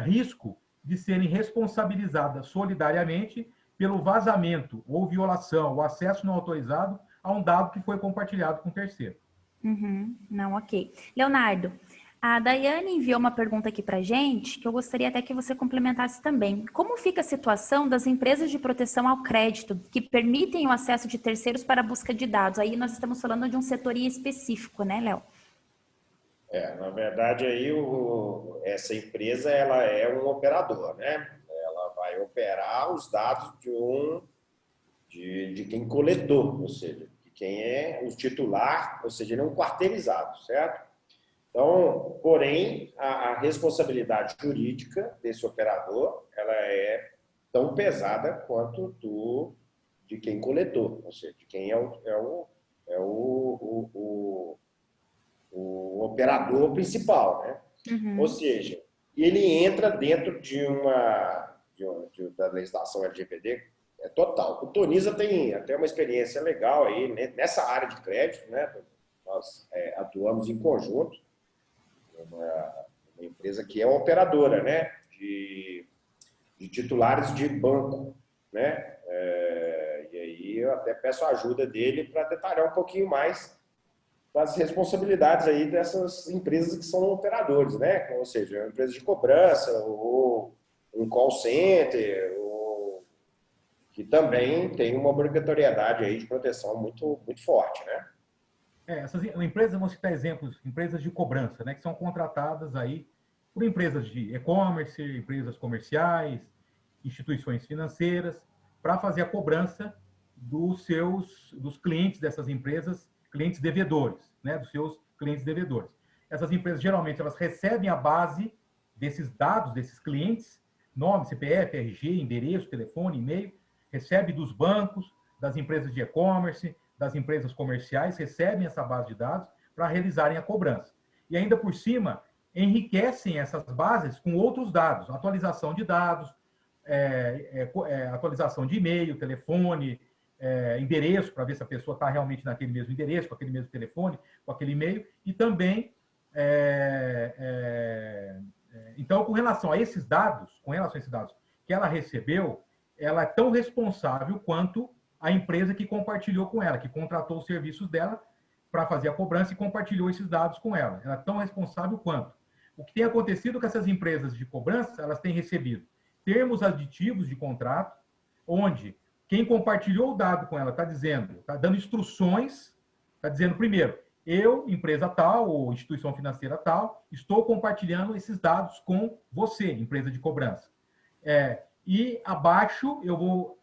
risco de serem responsabilizadas solidariamente pelo vazamento ou violação, ou acesso não autorizado a um dado que foi compartilhado com terceiro. Não, ok. Leonardo, a Daiane enviou uma pergunta aqui para a gente, que eu gostaria até que você complementasse também. Como fica a situação das empresas de proteção ao crédito, que permitem o acesso de terceiros para a busca de dados? Aí nós estamos falando de um setor específico, né, Léo? Na verdade, aí essa empresa ela é um operador, né? Ela vai operar os dados de quem coletou, ou seja, de quem é o titular, ou seja, ele é um quarteirizado, certo? Então, porém, a responsabilidade jurídica desse operador, ela é tão pesada quanto de quem coletou, ou seja, de quem é o operador principal, né? Ou seja, ele entra dentro da legislação LGPD total. O Toniza tem até uma experiência legal aí nessa área de crédito, né? Nós atuamos em conjunto, uma empresa que é uma operadora, né? De titulares de banco, né? E aí eu até peço a ajuda dele para detalhar um pouquinho mais das responsabilidades aí dessas empresas que são operadores, né? Ou seja, uma empresa de cobrança, ou um call center, que também tem uma obrigatoriedade aí de proteção muito, muito forte, né? Essas empresas, vamos citar exemplos, empresas de cobrança, né? Que são contratadas aí por empresas de e-commerce, empresas comerciais, instituições financeiras, para fazer a cobrança dos clientes dessas empresas, clientes devedores, né, dos seus clientes devedores. Essas empresas, geralmente, elas recebem a base desses dados, desses clientes, nome, CPF, RG, endereço, telefone, e-mail, recebe dos bancos, das empresas de e-commerce, das empresas comerciais, recebem essa base de dados para realizarem a cobrança. E ainda por cima, enriquecem essas bases com outros dados, atualização de dados, atualização de e-mail, telefone, endereço, para ver se a pessoa está realmente naquele mesmo endereço, com aquele mesmo telefone, com aquele e-mail, e também, então, com relação a esses dados, que ela recebeu, ela é tão responsável quanto a empresa que compartilhou com ela, que contratou os serviços dela para fazer a cobrança e compartilhou esses dados com ela. Ela é tão responsável quanto. O que tem acontecido com essas empresas de cobrança, elas têm recebido termos aditivos de contrato, onde quem compartilhou o dado com ela está dizendo, está dando instruções, está dizendo, primeiro, eu, empresa tal, ou instituição financeira tal, estou compartilhando esses dados com você, empresa de cobrança. E abaixo eu vou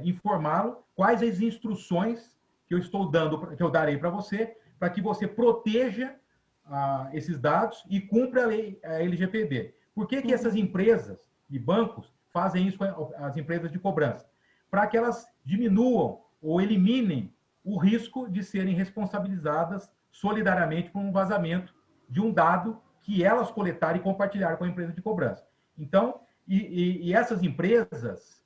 informá-lo quais as instruções que eu estou dando, que eu darei para você, para que você proteja esses dados e cumpra a lei, a LGPD. Por que essas empresas e bancos fazem isso com as empresas de cobrança? Para que elas diminuam ou eliminem o risco de serem responsabilizadas solidariamente por um vazamento de um dado que elas coletaram e compartilharam com a empresa de cobrança. Então, e essas empresas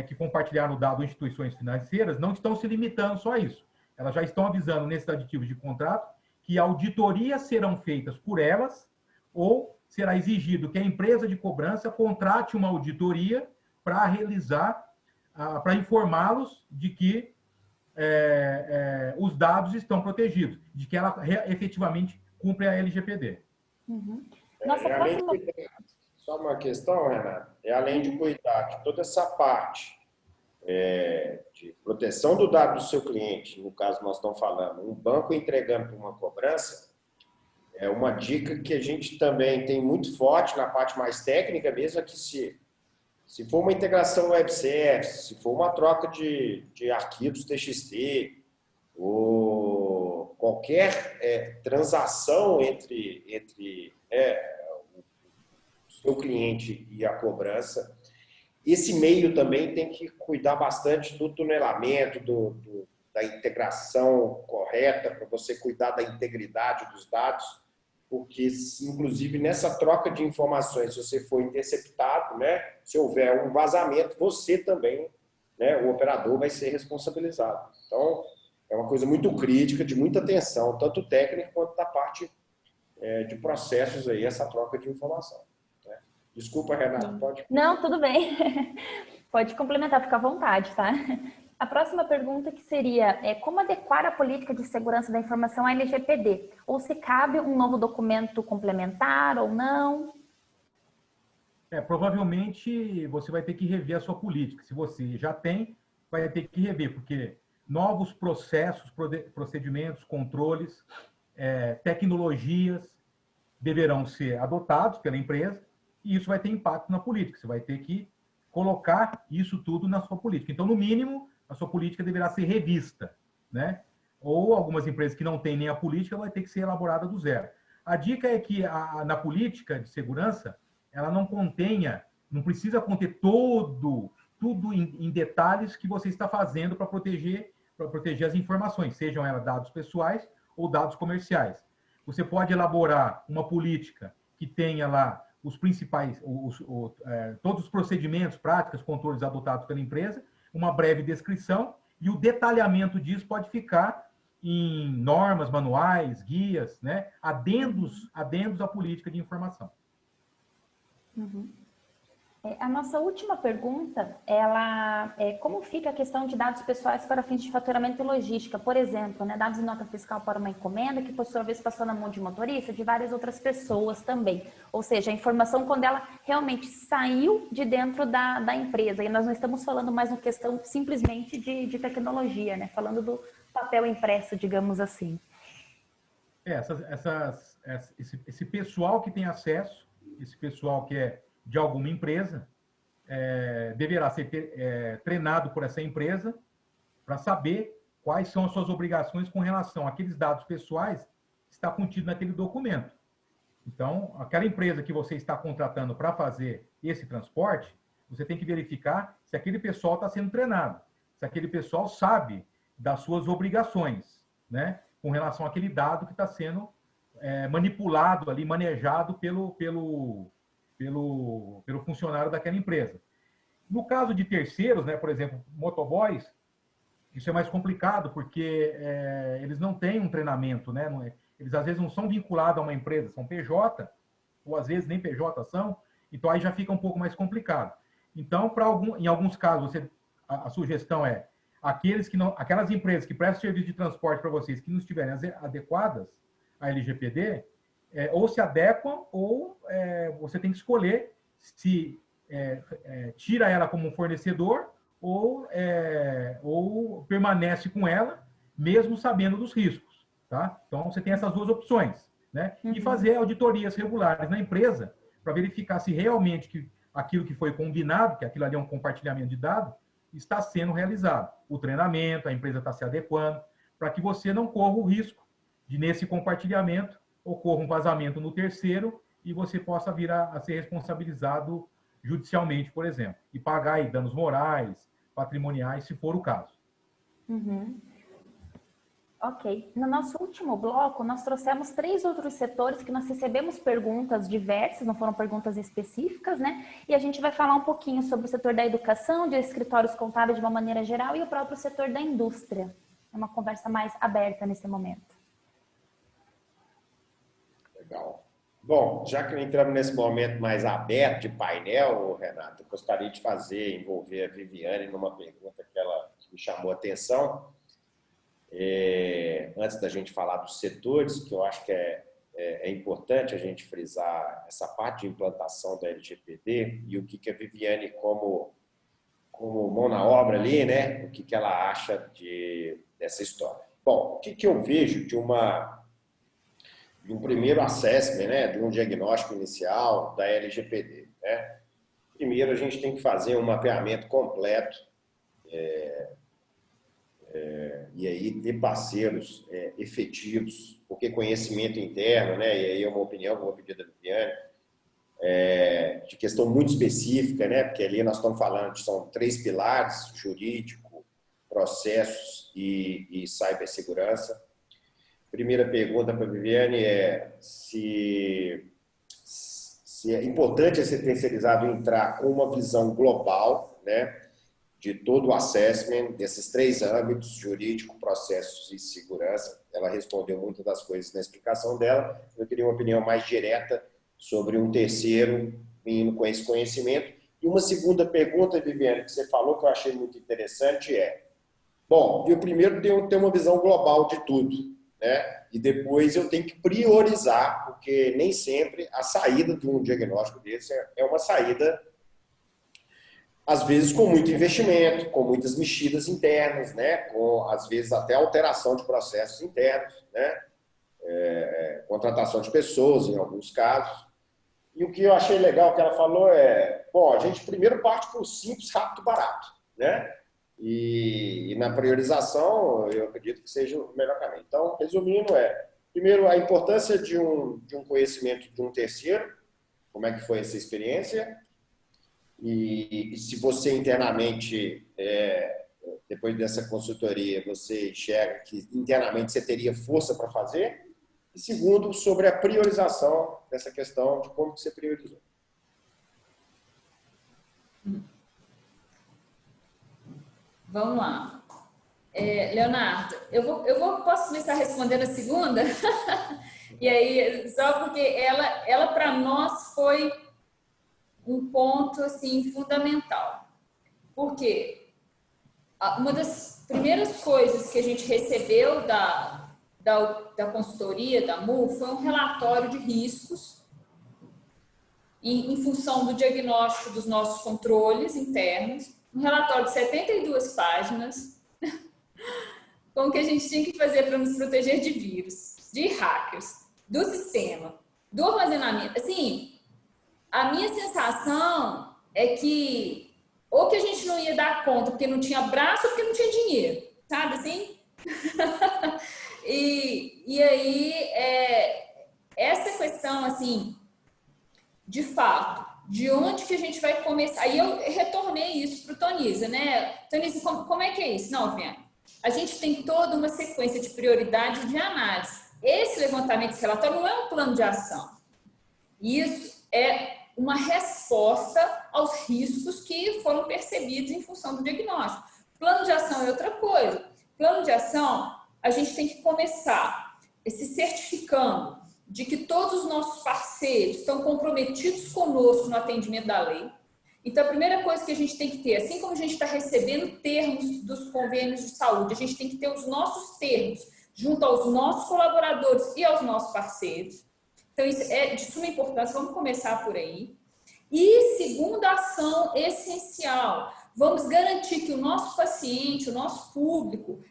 que compartilharam o dado, instituições financeiras, não estão se limitando só a isso. Elas já estão avisando nesses aditivos de contrato que auditorias serão feitas por elas ou será exigido que a empresa de cobrança contrate uma auditoria para realizar, para informá-los de que os dados estão protegidos, de que ela efetivamente cumpre a LGPD. Uhum. Só uma questão, Renato, além de cuidar de toda essa parte de proteção do dado do seu cliente, no caso nós estamos falando, um banco entregando uma cobrança, é uma dica que a gente também tem muito forte na parte mais técnica mesmo, é que se for uma integração web service, se for uma troca de arquivos TXT, ou qualquer transação entre o seu cliente e a cobrança, esse meio também tem que cuidar bastante do tunelamento, da integração correta, para você cuidar da integridade dos dados, porque, inclusive, nessa troca de informações, se você for interceptado, né, se houver um vazamento, você também, né, o operador, vai ser responsabilizado. Então, é uma coisa muito crítica, de muita atenção, tanto técnica quanto da parte de processos aí, essa troca de informação. Né? Desculpa, Renato, pode... Não, tudo bem. Pode complementar, fica à vontade, tá? A próxima pergunta que seria como adequar a política de segurança da informação à LGPD? Ou se cabe um novo documento complementar ou não? Provavelmente você vai ter que rever a sua política. Se você já tem, vai ter que rever, porque novos processos, procedimentos, controles, tecnologias deverão ser adotados pela empresa e isso vai ter impacto na política. Você vai ter que colocar isso tudo na sua política. Então, no mínimo, a sua política deverá ser revista, né? Ou algumas empresas que não têm nem a política, vai ter que ser elaborada do zero. A dica é que na política de segurança, ela não precisa conter tudo em detalhes que você está fazendo para proteger as informações, sejam elas dados pessoais ou dados comerciais. Você pode elaborar uma política que tenha lá os principais, todos os procedimentos, práticas, controles adotados pela empresa, uma breve descrição, e o detalhamento disso pode ficar em normas, manuais, guias, né? adendos à política de informação. Uhum. A nossa última pergunta, ela é como fica a questão de dados pessoais para fins de faturamento e logística? Por exemplo, né, dados em nota fiscal para uma encomenda, que por sua vez passou na mão de motorista, de várias outras pessoas também. Ou seja, a informação quando ela realmente saiu de dentro da empresa. E nós não estamos falando mais uma questão simplesmente de tecnologia, né? Falando do papel impresso, digamos assim. Esse pessoal que tem acesso, esse pessoal que é de alguma empresa, deverá ser treinado por essa empresa para saber quais são as suas obrigações com relação àqueles dados pessoais que está contido naquele documento. Então, aquela empresa que você está contratando para fazer esse transporte, você tem que verificar se aquele pessoal está sendo treinado, se aquele pessoal sabe das suas obrigações, né, com relação àquele dado que está sendo manipulado ali, manejado pelo funcionário daquela empresa. No caso de terceiros, né, por exemplo, motoboys, isso é mais complicado, porque eles não têm um treinamento, né? Eles, às vezes, não são vinculados a uma empresa, são PJ, ou às vezes nem PJ são, então aí já fica um pouco mais complicado. Então, em alguns casos, a sugestão é aquelas empresas que prestam serviço de transporte para vocês que não estiverem adequadas à LGPD, ou se adequam, ou você tem que escolher se tira ela como um fornecedor ou permanece com ela, mesmo sabendo dos riscos. Tá? Então, você tem essas duas opções. Né? E fazer auditorias regulares na empresa para verificar se realmente aquilo que foi combinado, que aquilo ali é um compartilhamento de dados, está sendo realizado. O treinamento, a empresa está se adequando, para que você não corra o risco de, nesse compartilhamento, ocorra um vazamento no terceiro e você possa vir a ser responsabilizado judicialmente, por exemplo, e pagar aí danos morais, patrimoniais, se for o caso. Ok. No nosso último bloco, nós trouxemos 3 outros setores que nós recebemos perguntas diversas, não foram perguntas específicas, né? E a gente vai falar um pouquinho sobre o setor da educação, de escritórios contábeis de uma maneira geral e o próprio setor da indústria. É uma conversa mais aberta nesse momento. Legal. Bom, já que entramos nesse momento mais aberto de painel, Renato, eu gostaria de envolver a Viviane numa pergunta que me chamou a atenção. Antes da gente falar dos setores, que eu acho que é importante a gente frisar essa parte de implantação da LGPD e o que a Viviane, como mão na obra ali, né, o que ela acha dessa história. Bom, o que eu vejo de um primeiro assessment, né, de um diagnóstico inicial da LGPD, né? Primeiro, a gente tem que fazer um mapeamento completo e aí ter parceiros efetivos, porque conhecimento interno, né, e aí é uma opinião que eu vou pedir da Viviane, de questão muito específica, né, porque ali nós estamos falando são 3 pilares: jurídico, processos e cibersegurança. Primeira pergunta para a Viviane é se é importante esse terceirizado entrar com uma visão global, né, de todo o assessment, desses 3 âmbitos, jurídico, processos e segurança. Ela respondeu muitas das coisas na explicação dela. Eu queria uma opinião mais direta sobre um terceiro vindo com esse conhecimento. E uma segunda pergunta, Viviane, que você falou, que eu achei muito interessante, bom, eu primeiro tenho que ter uma visão global de tudo, né? E depois eu tenho que priorizar, porque nem sempre a saída de um diagnóstico desse é uma saída, às vezes, com muito investimento, com muitas mexidas internas, né? Com, às vezes, até alteração de processos internos, né? Contratação de pessoas, em alguns casos. E o que eu achei legal que ela falou bom, a gente primeiro parte para o simples, rápido, barato, né? E na priorização, eu acredito que seja o melhor caminho. Então, resumindo, primeiro, a importância de um conhecimento de um terceiro, como é que foi essa experiência, e se você internamente, depois dessa consultoria, você enxerga que internamente você teria força para fazer, e segundo, sobre a priorização dessa questão de como você priorizou. Vamos lá. Leonardo, posso começar respondendo a segunda? E aí, só porque ela para nós foi um ponto assim fundamental. Porque uma das primeiras coisas que a gente recebeu da consultoria, da MU, foi um relatório de riscos em função do diagnóstico dos nossos controles internos, um relatório de 72 páginas, com o que a gente tinha que fazer para nos proteger de vírus, de hackers, do sistema, do armazenamento. Assim, a minha sensação é que ou que a gente não ia dar conta porque não tinha braço ou porque não tinha dinheiro, sabe assim? E aí, essa questão, assim, de fato, de onde que a gente vai começar? Aí eu retornei isso para o Tonisa, né? Tonisa, como é que é isso? Não, Viana, a gente tem toda uma sequência de prioridade de análise. Esse levantamento, esse relatório não é um plano de ação. Isso é uma resposta aos riscos que foram percebidos em função do diagnóstico. Plano de ação é outra coisa. Plano de ação, a gente tem que começar se certificando de que todos os nossos parceiros estão comprometidos conosco no atendimento da lei. Então, a primeira coisa que a gente tem que ter, assim como a gente está recebendo termos dos convênios de saúde, a gente tem que ter os nossos termos junto aos nossos colaboradores e aos nossos parceiros. Então, isso é de suma importância, vamos começar por aí. E segunda ação essencial, vamos garantir que o nosso paciente, o nosso público,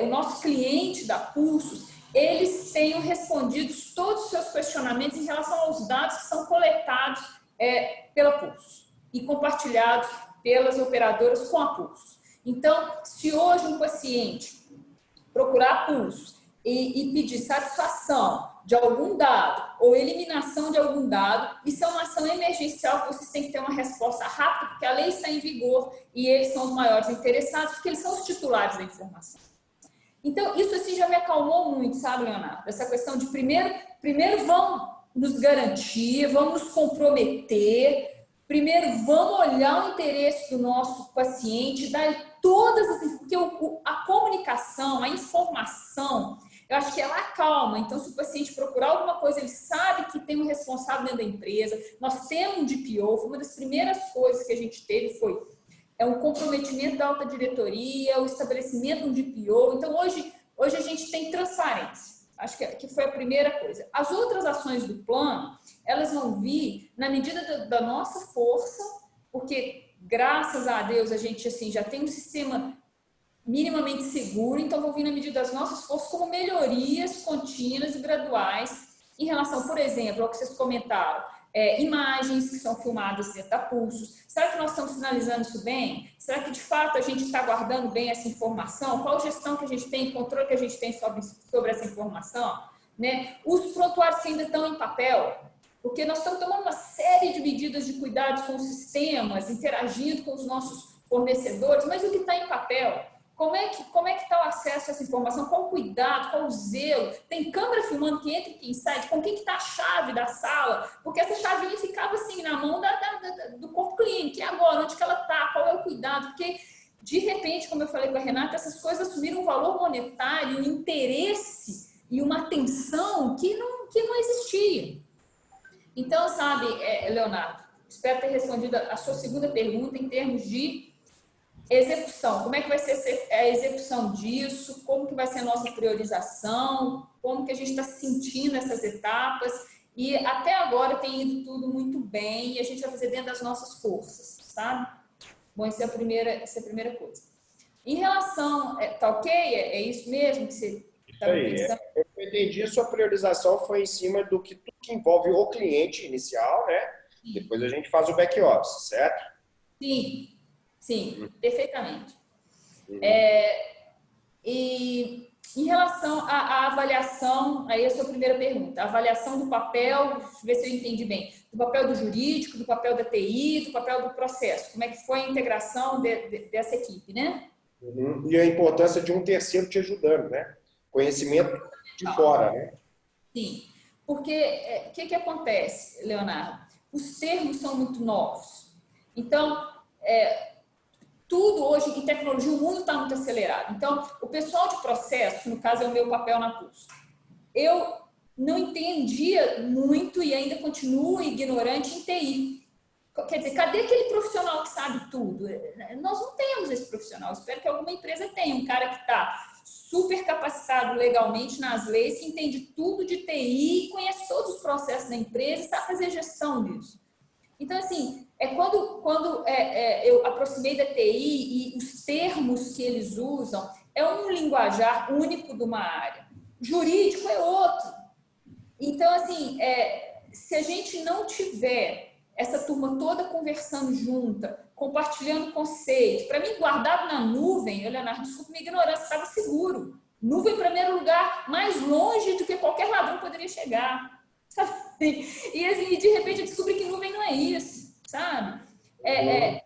o nosso cliente da Pulsos, eles tenham respondido todos os seus questionamentos em relação aos dados que são coletados pela Pulsos e compartilhados pelas operadoras com a Pulsos. Então, se hoje um paciente procurar a Pulsos e pedir satisfação de algum dado ou eliminação de algum dado, isso é uma ação emergencial que vocês têm que ter uma resposta rápida, porque a lei está em vigor e eles são os maiores interessados, porque eles são os titulares da informação. Então, isso assim já me acalmou muito, sabe, Leonardo? Essa questão de primeiro vamos nos garantir, vamos nos comprometer, primeiro vamos olhar o interesse do nosso paciente, dar todas as... Porque a comunicação, a informação, eu acho que ela acalma. Então, se o paciente procurar alguma coisa, ele sabe que tem um responsável dentro da empresa. Nós temos um DPO, foi uma das primeiras coisas que a gente teve, foi um comprometimento da alta diretoria, o estabelecimento de um DPO. Então, hoje a gente tem transparência. Acho que foi a primeira coisa. As outras ações do plano, elas vão vir na medida da nossa força, porque, graças a Deus, a gente assim, já tem um sistema minimamente seguro, então vão vir na medida das nossas forças como melhorias contínuas e graduais em relação, por exemplo, ao que vocês comentaram, imagens que são filmadas dentro da Pulsos. Será que nós estamos finalizando isso bem? Será que de fato a gente está guardando bem essa informação? Qual gestão que a gente tem, controle que a gente tem sobre essa informação? Né? Os prontuários que ainda estão em papel, porque nós estamos tomando uma série de medidas de cuidados com os sistemas, interagindo com os nossos fornecedores, mas o que está em papel? Como é que está o acesso a essa informação? Qual o cuidado? Qual o zelo? Tem câmera filmando quem entra e quem sai? Com quem que está a chave da sala? Porque essa chavinha ficava assim na mão do corpo clínico. E agora? Onde que ela está? Qual é o cuidado? Porque, de repente, como eu falei com a Renata, essas coisas assumiram um valor monetário, um interesse e uma atenção que não existia. Então, sabe, Leonardo, espero ter respondido a sua segunda pergunta em termos de execução. Como é que vai ser a execução disso? Como que vai ser a nossa priorização? Como que a gente está sentindo essas etapas? E até agora tem ido tudo muito bem e a gente vai fazer dentro das nossas forças, sabe? Bom, essa é a primeira coisa. Em relação... tá ok? É isso mesmo que você está pensando? Eu entendi, a sua priorização foi em cima do que tudo que envolve o cliente inicial, né? Sim. Depois a gente faz o back-office, certo? Sim, perfeitamente. E em relação à avaliação, aí a sua primeira pergunta, a avaliação do papel, deixa eu ver se eu entendi bem, do papel do jurídico, do papel da TI, do papel do processo, como é que foi a integração dessa equipe, né? E a importância de um terceiro te ajudando, né? Conhecimento de fora, né? Sim, porque o que acontece, Leonardo? Os termos são muito novos. Então, tudo hoje em tecnologia, o mundo está muito acelerado. Então, o pessoal de processo, no caso é o meu papel na Pulso, eu não entendia muito e ainda continuo ignorante em TI. Quer dizer, cadê aquele profissional que sabe tudo? Nós não temos esse profissional. Espero que alguma empresa tenha um cara que está super capacitado legalmente nas leis, que entende tudo de TI, conhece todos os processos da empresa e sabe fazer gestão disso. Então, assim, quando eu aproximei da TI e os termos que eles usam, é um linguajar único de uma área. Jurídico é outro. Então, assim, se a gente não tiver essa turma toda conversando junta, compartilhando conceitos, para mim, guardado na nuvem, Leonardo, desculpa minha ignorância, estava seguro. Nuvem, em primeiro lugar, mais longe do que qualquer ladrão poderia chegar. Sabe? E assim, de repente eu descobri que nuvem não é isso, sabe? É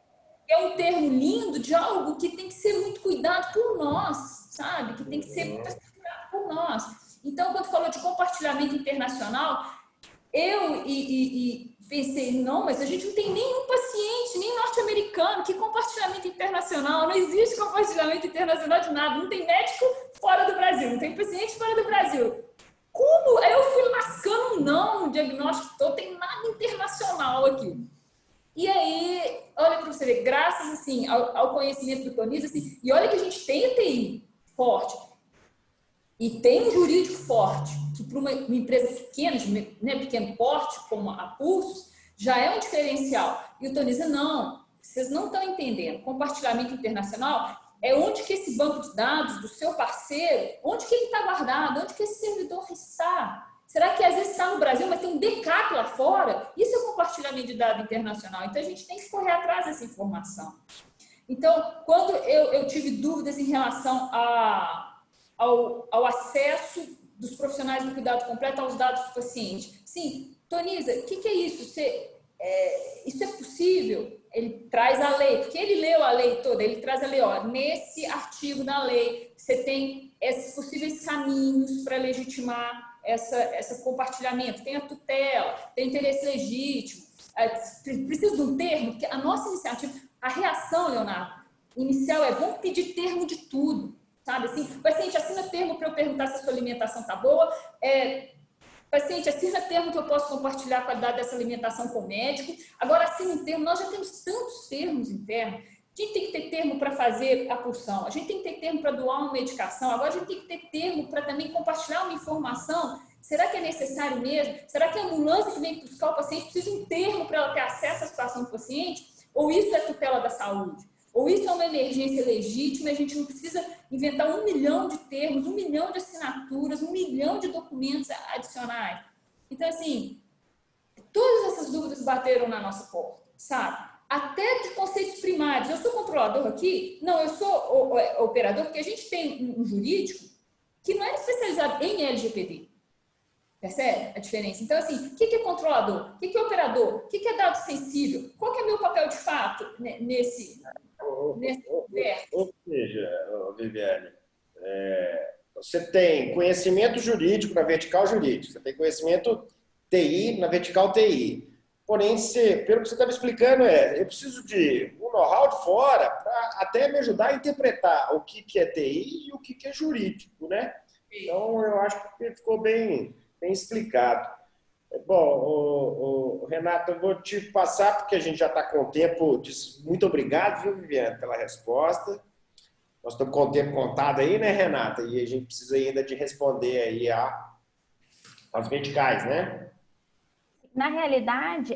um termo lindo de algo que tem que ser muito cuidado por nós, sabe? Que tem que ser muito cuidado por nós. Então, quando falou de compartilhamento internacional, eu pensei, não, mas a gente não tem nenhum paciente, nem norte-americano, que compartilhamento internacional, não existe compartilhamento internacional de nada, não tem médico fora do Brasil, não tem paciente fora do Brasil. Como? Aí eu fui lascando um diagnóstico todo, tem nada internacional aqui. E aí, olha para você ver, graças assim, ao conhecimento do Tonis, assim, e olha que a gente tem a TI forte, e tem um jurídico forte, que para uma empresa pequena, né, pequeno porte, como a Pulsos, já é um diferencial. E o Tonis, não, vocês não estão entendendo. Compartilhamento internacional é onde que esse banco de dados do seu parceiro, onde que ele está guardado, onde que esse servidor está. Será que às vezes está no Brasil, mas tem um backup lá fora? Isso é compartilhamento de dados internacional. Então, a gente tem que correr atrás dessa informação. Então, quando eu tive dúvidas em relação ao acesso dos profissionais do cuidado completo aos dados do paciente. Sim, Tonisa, o que é isso? Isso é possível? Ele traz a lei, porque ele leu a lei toda, ele traz a lei, ó, nesse artigo da lei, você tem esses possíveis caminhos para legitimar esse compartilhamento, tem a tutela, tem interesse legítimo, precisa de um termo, porque a nossa iniciativa, a reação, Leonardo, inicial vamos pedir termo de tudo. Sabe assim, paciente, assina termo para eu perguntar se a sua alimentação está boa. Paciente, assina termo que eu posso compartilhar a qualidade dessa alimentação com o médico. Agora, assina um termo, nós já temos tantos termos internos. A gente tem que ter termo para fazer a pulsão, a gente tem que ter termo para doar uma medicação, agora a gente tem que ter termo para também compartilhar uma informação. Será que é necessário mesmo? Será que a ambulância que vem buscar o paciente precisa de um termo para ela ter acesso à situação do paciente? Ou isso é tutela da saúde? Ou isso é uma emergência legítima e a gente não precisa inventar 1 milhão de termos, 1 milhão de assinaturas, 1 milhão de documentos adicionais. Então, assim, todas essas dúvidas bateram na nossa porta, sabe? Até de conceitos primários. Eu sou controlador aqui? Não, eu sou operador, porque a gente tem um jurídico que não é especializado em LGPD. Percebe a diferença? Então, assim, o que é controlador? O que é operador? O que é dado sensível? Qual que é meu papel de fato nesse universo? Ou seja, Viviane, você tem conhecimento jurídico na vertical jurídico, você tem conhecimento TI na vertical TI. Porém, pelo que você está me explicando, eu preciso de um know-how de fora para até me ajudar a interpretar o que é TI e o que é jurídico, né? Então, eu acho que ficou bem explicado. Bom, Renato, eu vou te passar, porque a gente já está com o tempo. Muito obrigado, viu, Viviane, pela resposta. Nós estamos com o tempo contado aí, né, Renata? E a gente precisa ainda de responder aí as verticais, né? Na realidade,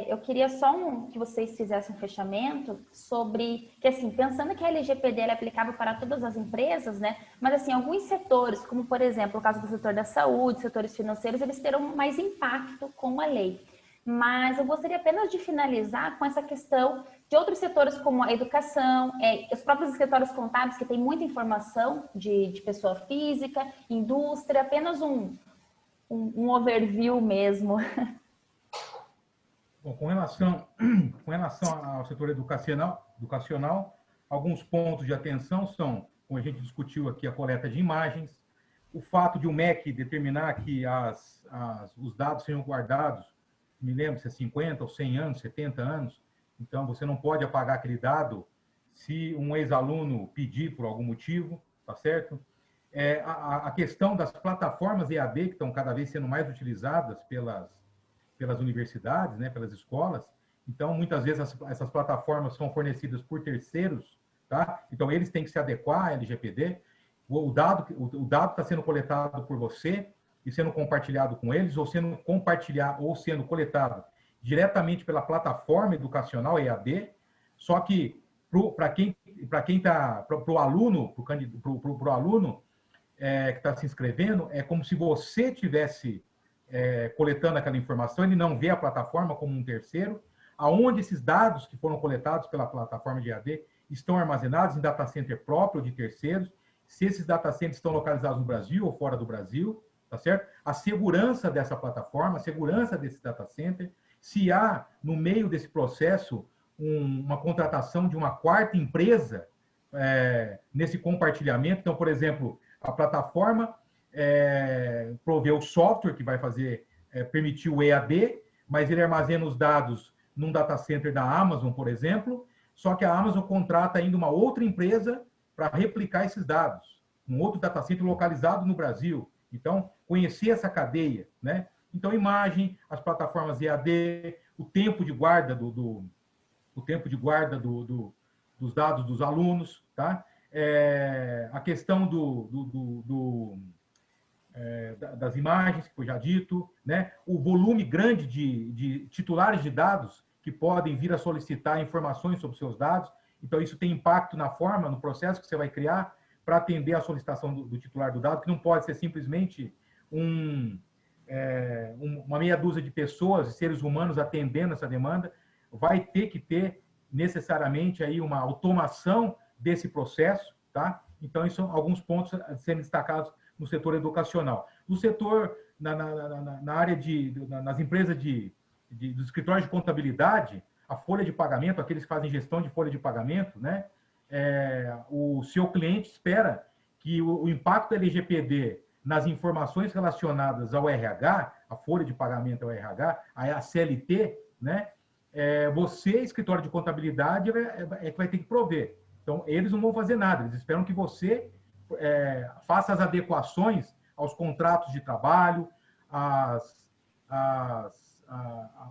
eu queria só que vocês fizessem um fechamento sobre, que assim, pensando que a LGPD é aplicável para todas as empresas, né? Mas assim, alguns setores, como por exemplo, o caso do setor da saúde, setores financeiros, eles terão mais impacto com a lei. Mas eu gostaria apenas de finalizar com essa questão de outros setores como a educação, os próprios escritórios contábeis que têm muita informação de pessoa física, indústria, apenas um overview mesmo. Bom, com relação ao setor educacional, alguns pontos de atenção são, como a gente discutiu aqui, a coleta de imagens, o fato de o MEC determinar que os dados sejam guardados, me lembro se é 50 ou 100 anos, 70 anos, então você não pode apagar aquele dado se um ex-aluno pedir por algum motivo, tá certo? A questão das plataformas EAD, que estão cada vez sendo mais utilizadas pelas universidades, né, pelas escolas. Então, muitas vezes, essas plataformas são fornecidas por terceiros, tá? Então, eles têm que se adequar à LGPD. O dado está sendo coletado por você e sendo compartilhado com eles, ou sendo coletado diretamente pela plataforma educacional EAD, só que para o aluno que está se inscrevendo, é como se você tivesse coletando aquela informação, ele não vê a plataforma como um terceiro, aonde esses dados que foram coletados pela plataforma de EAD estão armazenados em data center próprio ou de terceiros, se esses data centers estão localizados no Brasil ou fora do Brasil, tá certo? A segurança dessa plataforma, a segurança desse data center, se há, no meio desse processo, uma contratação de uma quarta empresa nesse compartilhamento. Então, por exemplo, a plataforma provê o software que vai fazer permitir o EAD, mas ele armazena os dados num data center da Amazon, por exemplo, só que a Amazon contrata ainda uma outra empresa para replicar esses dados, um outro data center localizado no Brasil. Então, conhecer essa cadeia, né? Então, imagem, as plataformas EAD, o tempo de guarda dos dados dos alunos, tá? A questão das imagens, que foi já dito, né? O volume grande de titulares de dados que podem vir a solicitar informações sobre seus dados. Então, isso tem impacto na forma, no processo que você vai criar para atender a solicitação do titular do dado, que não pode ser simplesmente uma meia dúzia de pessoas, de seres humanos atendendo essa demanda. Vai ter que ter necessariamente aí uma automação desse processo, tá? Então, isso são alguns pontos a serem destacados no setor educacional. No setor, na área nas empresas dos escritórios de contabilidade, a folha de pagamento, aqueles que fazem gestão de folha de pagamento, né? O seu cliente espera que o impacto da LGPD nas informações relacionadas ao RH, a folha de pagamento ao RH, a CLT, né? Você, escritório de contabilidade, é que vai ter que prover. Então, eles não vão fazer nada, eles esperam que você faça as adequações aos contratos de trabalho,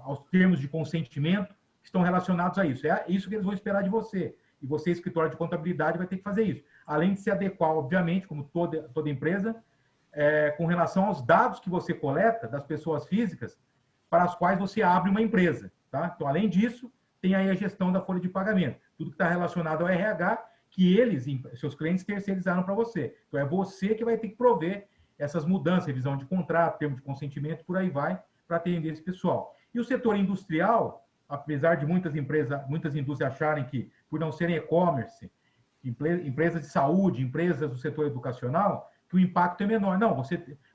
aos termos de consentimento que estão relacionados a isso. É isso que eles vão esperar de você. E você, escritório de contabilidade, vai ter que fazer isso. Além de se adequar, obviamente, como toda empresa, com relação aos dados que você coleta das pessoas físicas para as quais você abre uma empresa. Tá? Então, além disso, tem aí a gestão da folha de pagamento. Tudo que está relacionado ao RH, que seus clientes, terceirizaram para você. Então, é você que vai ter que prover essas mudanças, revisão de contrato, termo de consentimento, por aí vai, para atender esse pessoal. E o setor industrial, apesar de muitas indústrias acharem que, por não serem e-commerce, empresas de saúde, empresas do setor educacional, que o impacto é menor. Não,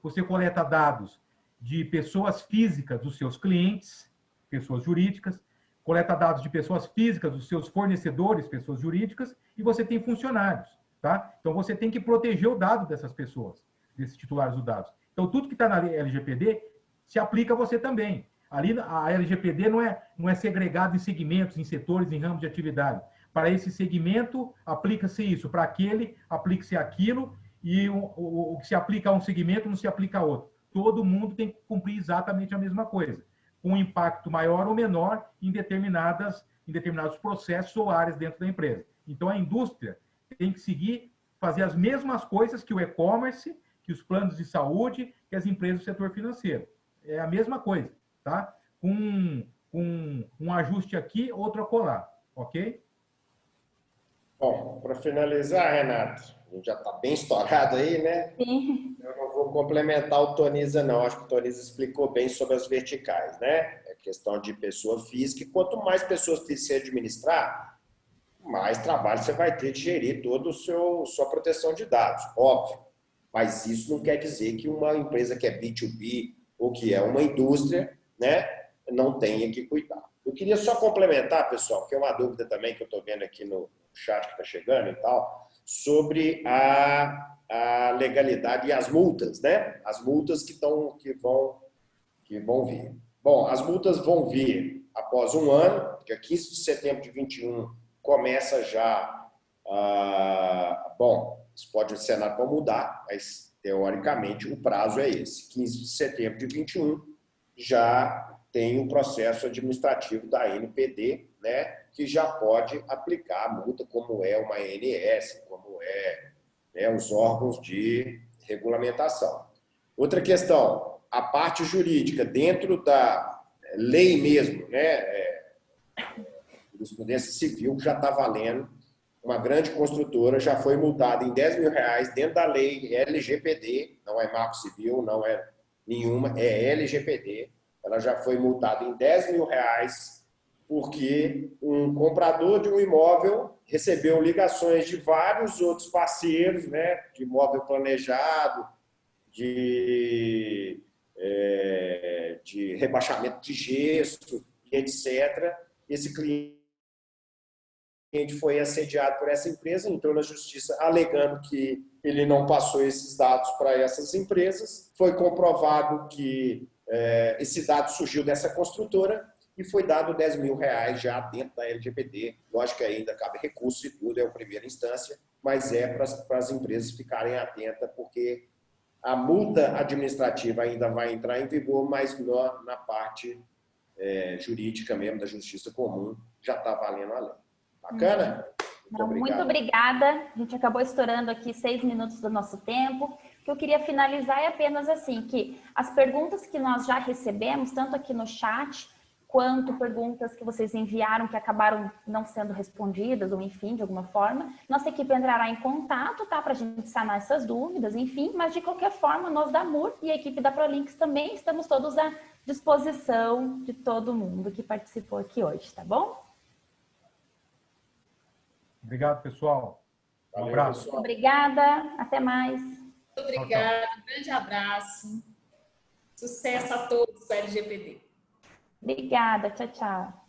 você coleta dados de pessoas físicas dos seus clientes, pessoas jurídicas, coleta dados de pessoas físicas dos seus fornecedores, pessoas jurídicas, e você tem funcionários, tá? Então, você tem que proteger o dado dessas pessoas, desses titulares dos dados. Então, tudo que está na LGPD se aplica a você também. Ali, a LGPD não é segregada em segmentos, em setores, em ramos de atividade. Para esse segmento, aplica-se isso. Para aquele, aplica-se aquilo. E o que se aplica a um segmento não se aplica a outro. Todo mundo tem que cumprir exatamente a mesma coisa, com um impacto maior ou menor em determinados processos ou áreas dentro da empresa. Então, a indústria tem que fazer as mesmas coisas que o e-commerce, que os planos de saúde, que as empresas do setor financeiro. É a mesma coisa, tá? Com um ajuste aqui, outro acolá, ok? Bom, para finalizar, Renato, a gente já está bem estourado aí, né? Sim. Eu não vou complementar o Toniza, não. Acho que o Toniza explicou bem sobre as verticais, né? É questão de pessoa física. E quanto mais pessoas físicas você administrar, mais trabalho você vai ter de gerir toda a sua proteção de dados, óbvio. Mas isso não quer dizer que uma empresa que é B2B ou que é uma indústria, né, não tenha que cuidar. Eu queria só complementar, pessoal, porque é uma dúvida também que eu estou vendo aqui no chat que está chegando e tal, sobre a legalidade e as multas, né? As multas que vão vir. Bom, as multas vão vir após um ano, dia 15 de setembro de 21, começa já. Bom, isso pode ser nada para mudar, mas teoricamente o prazo é esse. 15 de setembro de 21 já tem um processo administrativo da ANPD, né, que já pode aplicar a multa, como é uma ANS, como né, os órgãos de regulamentação. Outra questão, a parte jurídica, dentro da lei mesmo, né, jurisprudência civil, já está valendo. Uma grande construtora já foi multada em R$10 mil dentro da lei LGPD, não é marco civil, não é nenhuma, é LGPD. Ela já foi multada em R$10 mil porque um comprador de um imóvel recebeu ligações de vários outros parceiros, né, de imóvel planejado, de rebaixamento de gesso, etc. Esse cliente foi assediado por essa empresa, entrou na justiça alegando que ele não passou esses dados para essas empresas. Foi comprovado que esse dado surgiu dessa construtora e foi dado R$10 mil já dentro da LGPD. Lógico que ainda cabe recurso e tudo, é a primeira instância, mas para as empresas ficarem atentas, porque a multa administrativa ainda vai entrar em vigor, mas na parte jurídica mesmo, da justiça comum, já está valendo a lei. Bacana? Muito obrigada. A gente acabou estourando aqui 6 minutos do nosso tempo. O que eu queria finalizar é apenas assim, que as perguntas que nós já recebemos, tanto aqui no chat, quanto perguntas que vocês enviaram que acabaram não sendo respondidas, ou enfim, de alguma forma, nossa equipe entrará em contato, tá? Para a gente sanar essas dúvidas, enfim, mas de qualquer forma, nós da MUR e a equipe da ProLinks também estamos todos à disposição de todo mundo que participou aqui hoje, tá bom? Obrigado, pessoal. Um abraço. Pessoal. Obrigada, até mais. Muito obrigada, um grande abraço. Sucesso a todos do LGPD. Obrigada, tchau, tchau.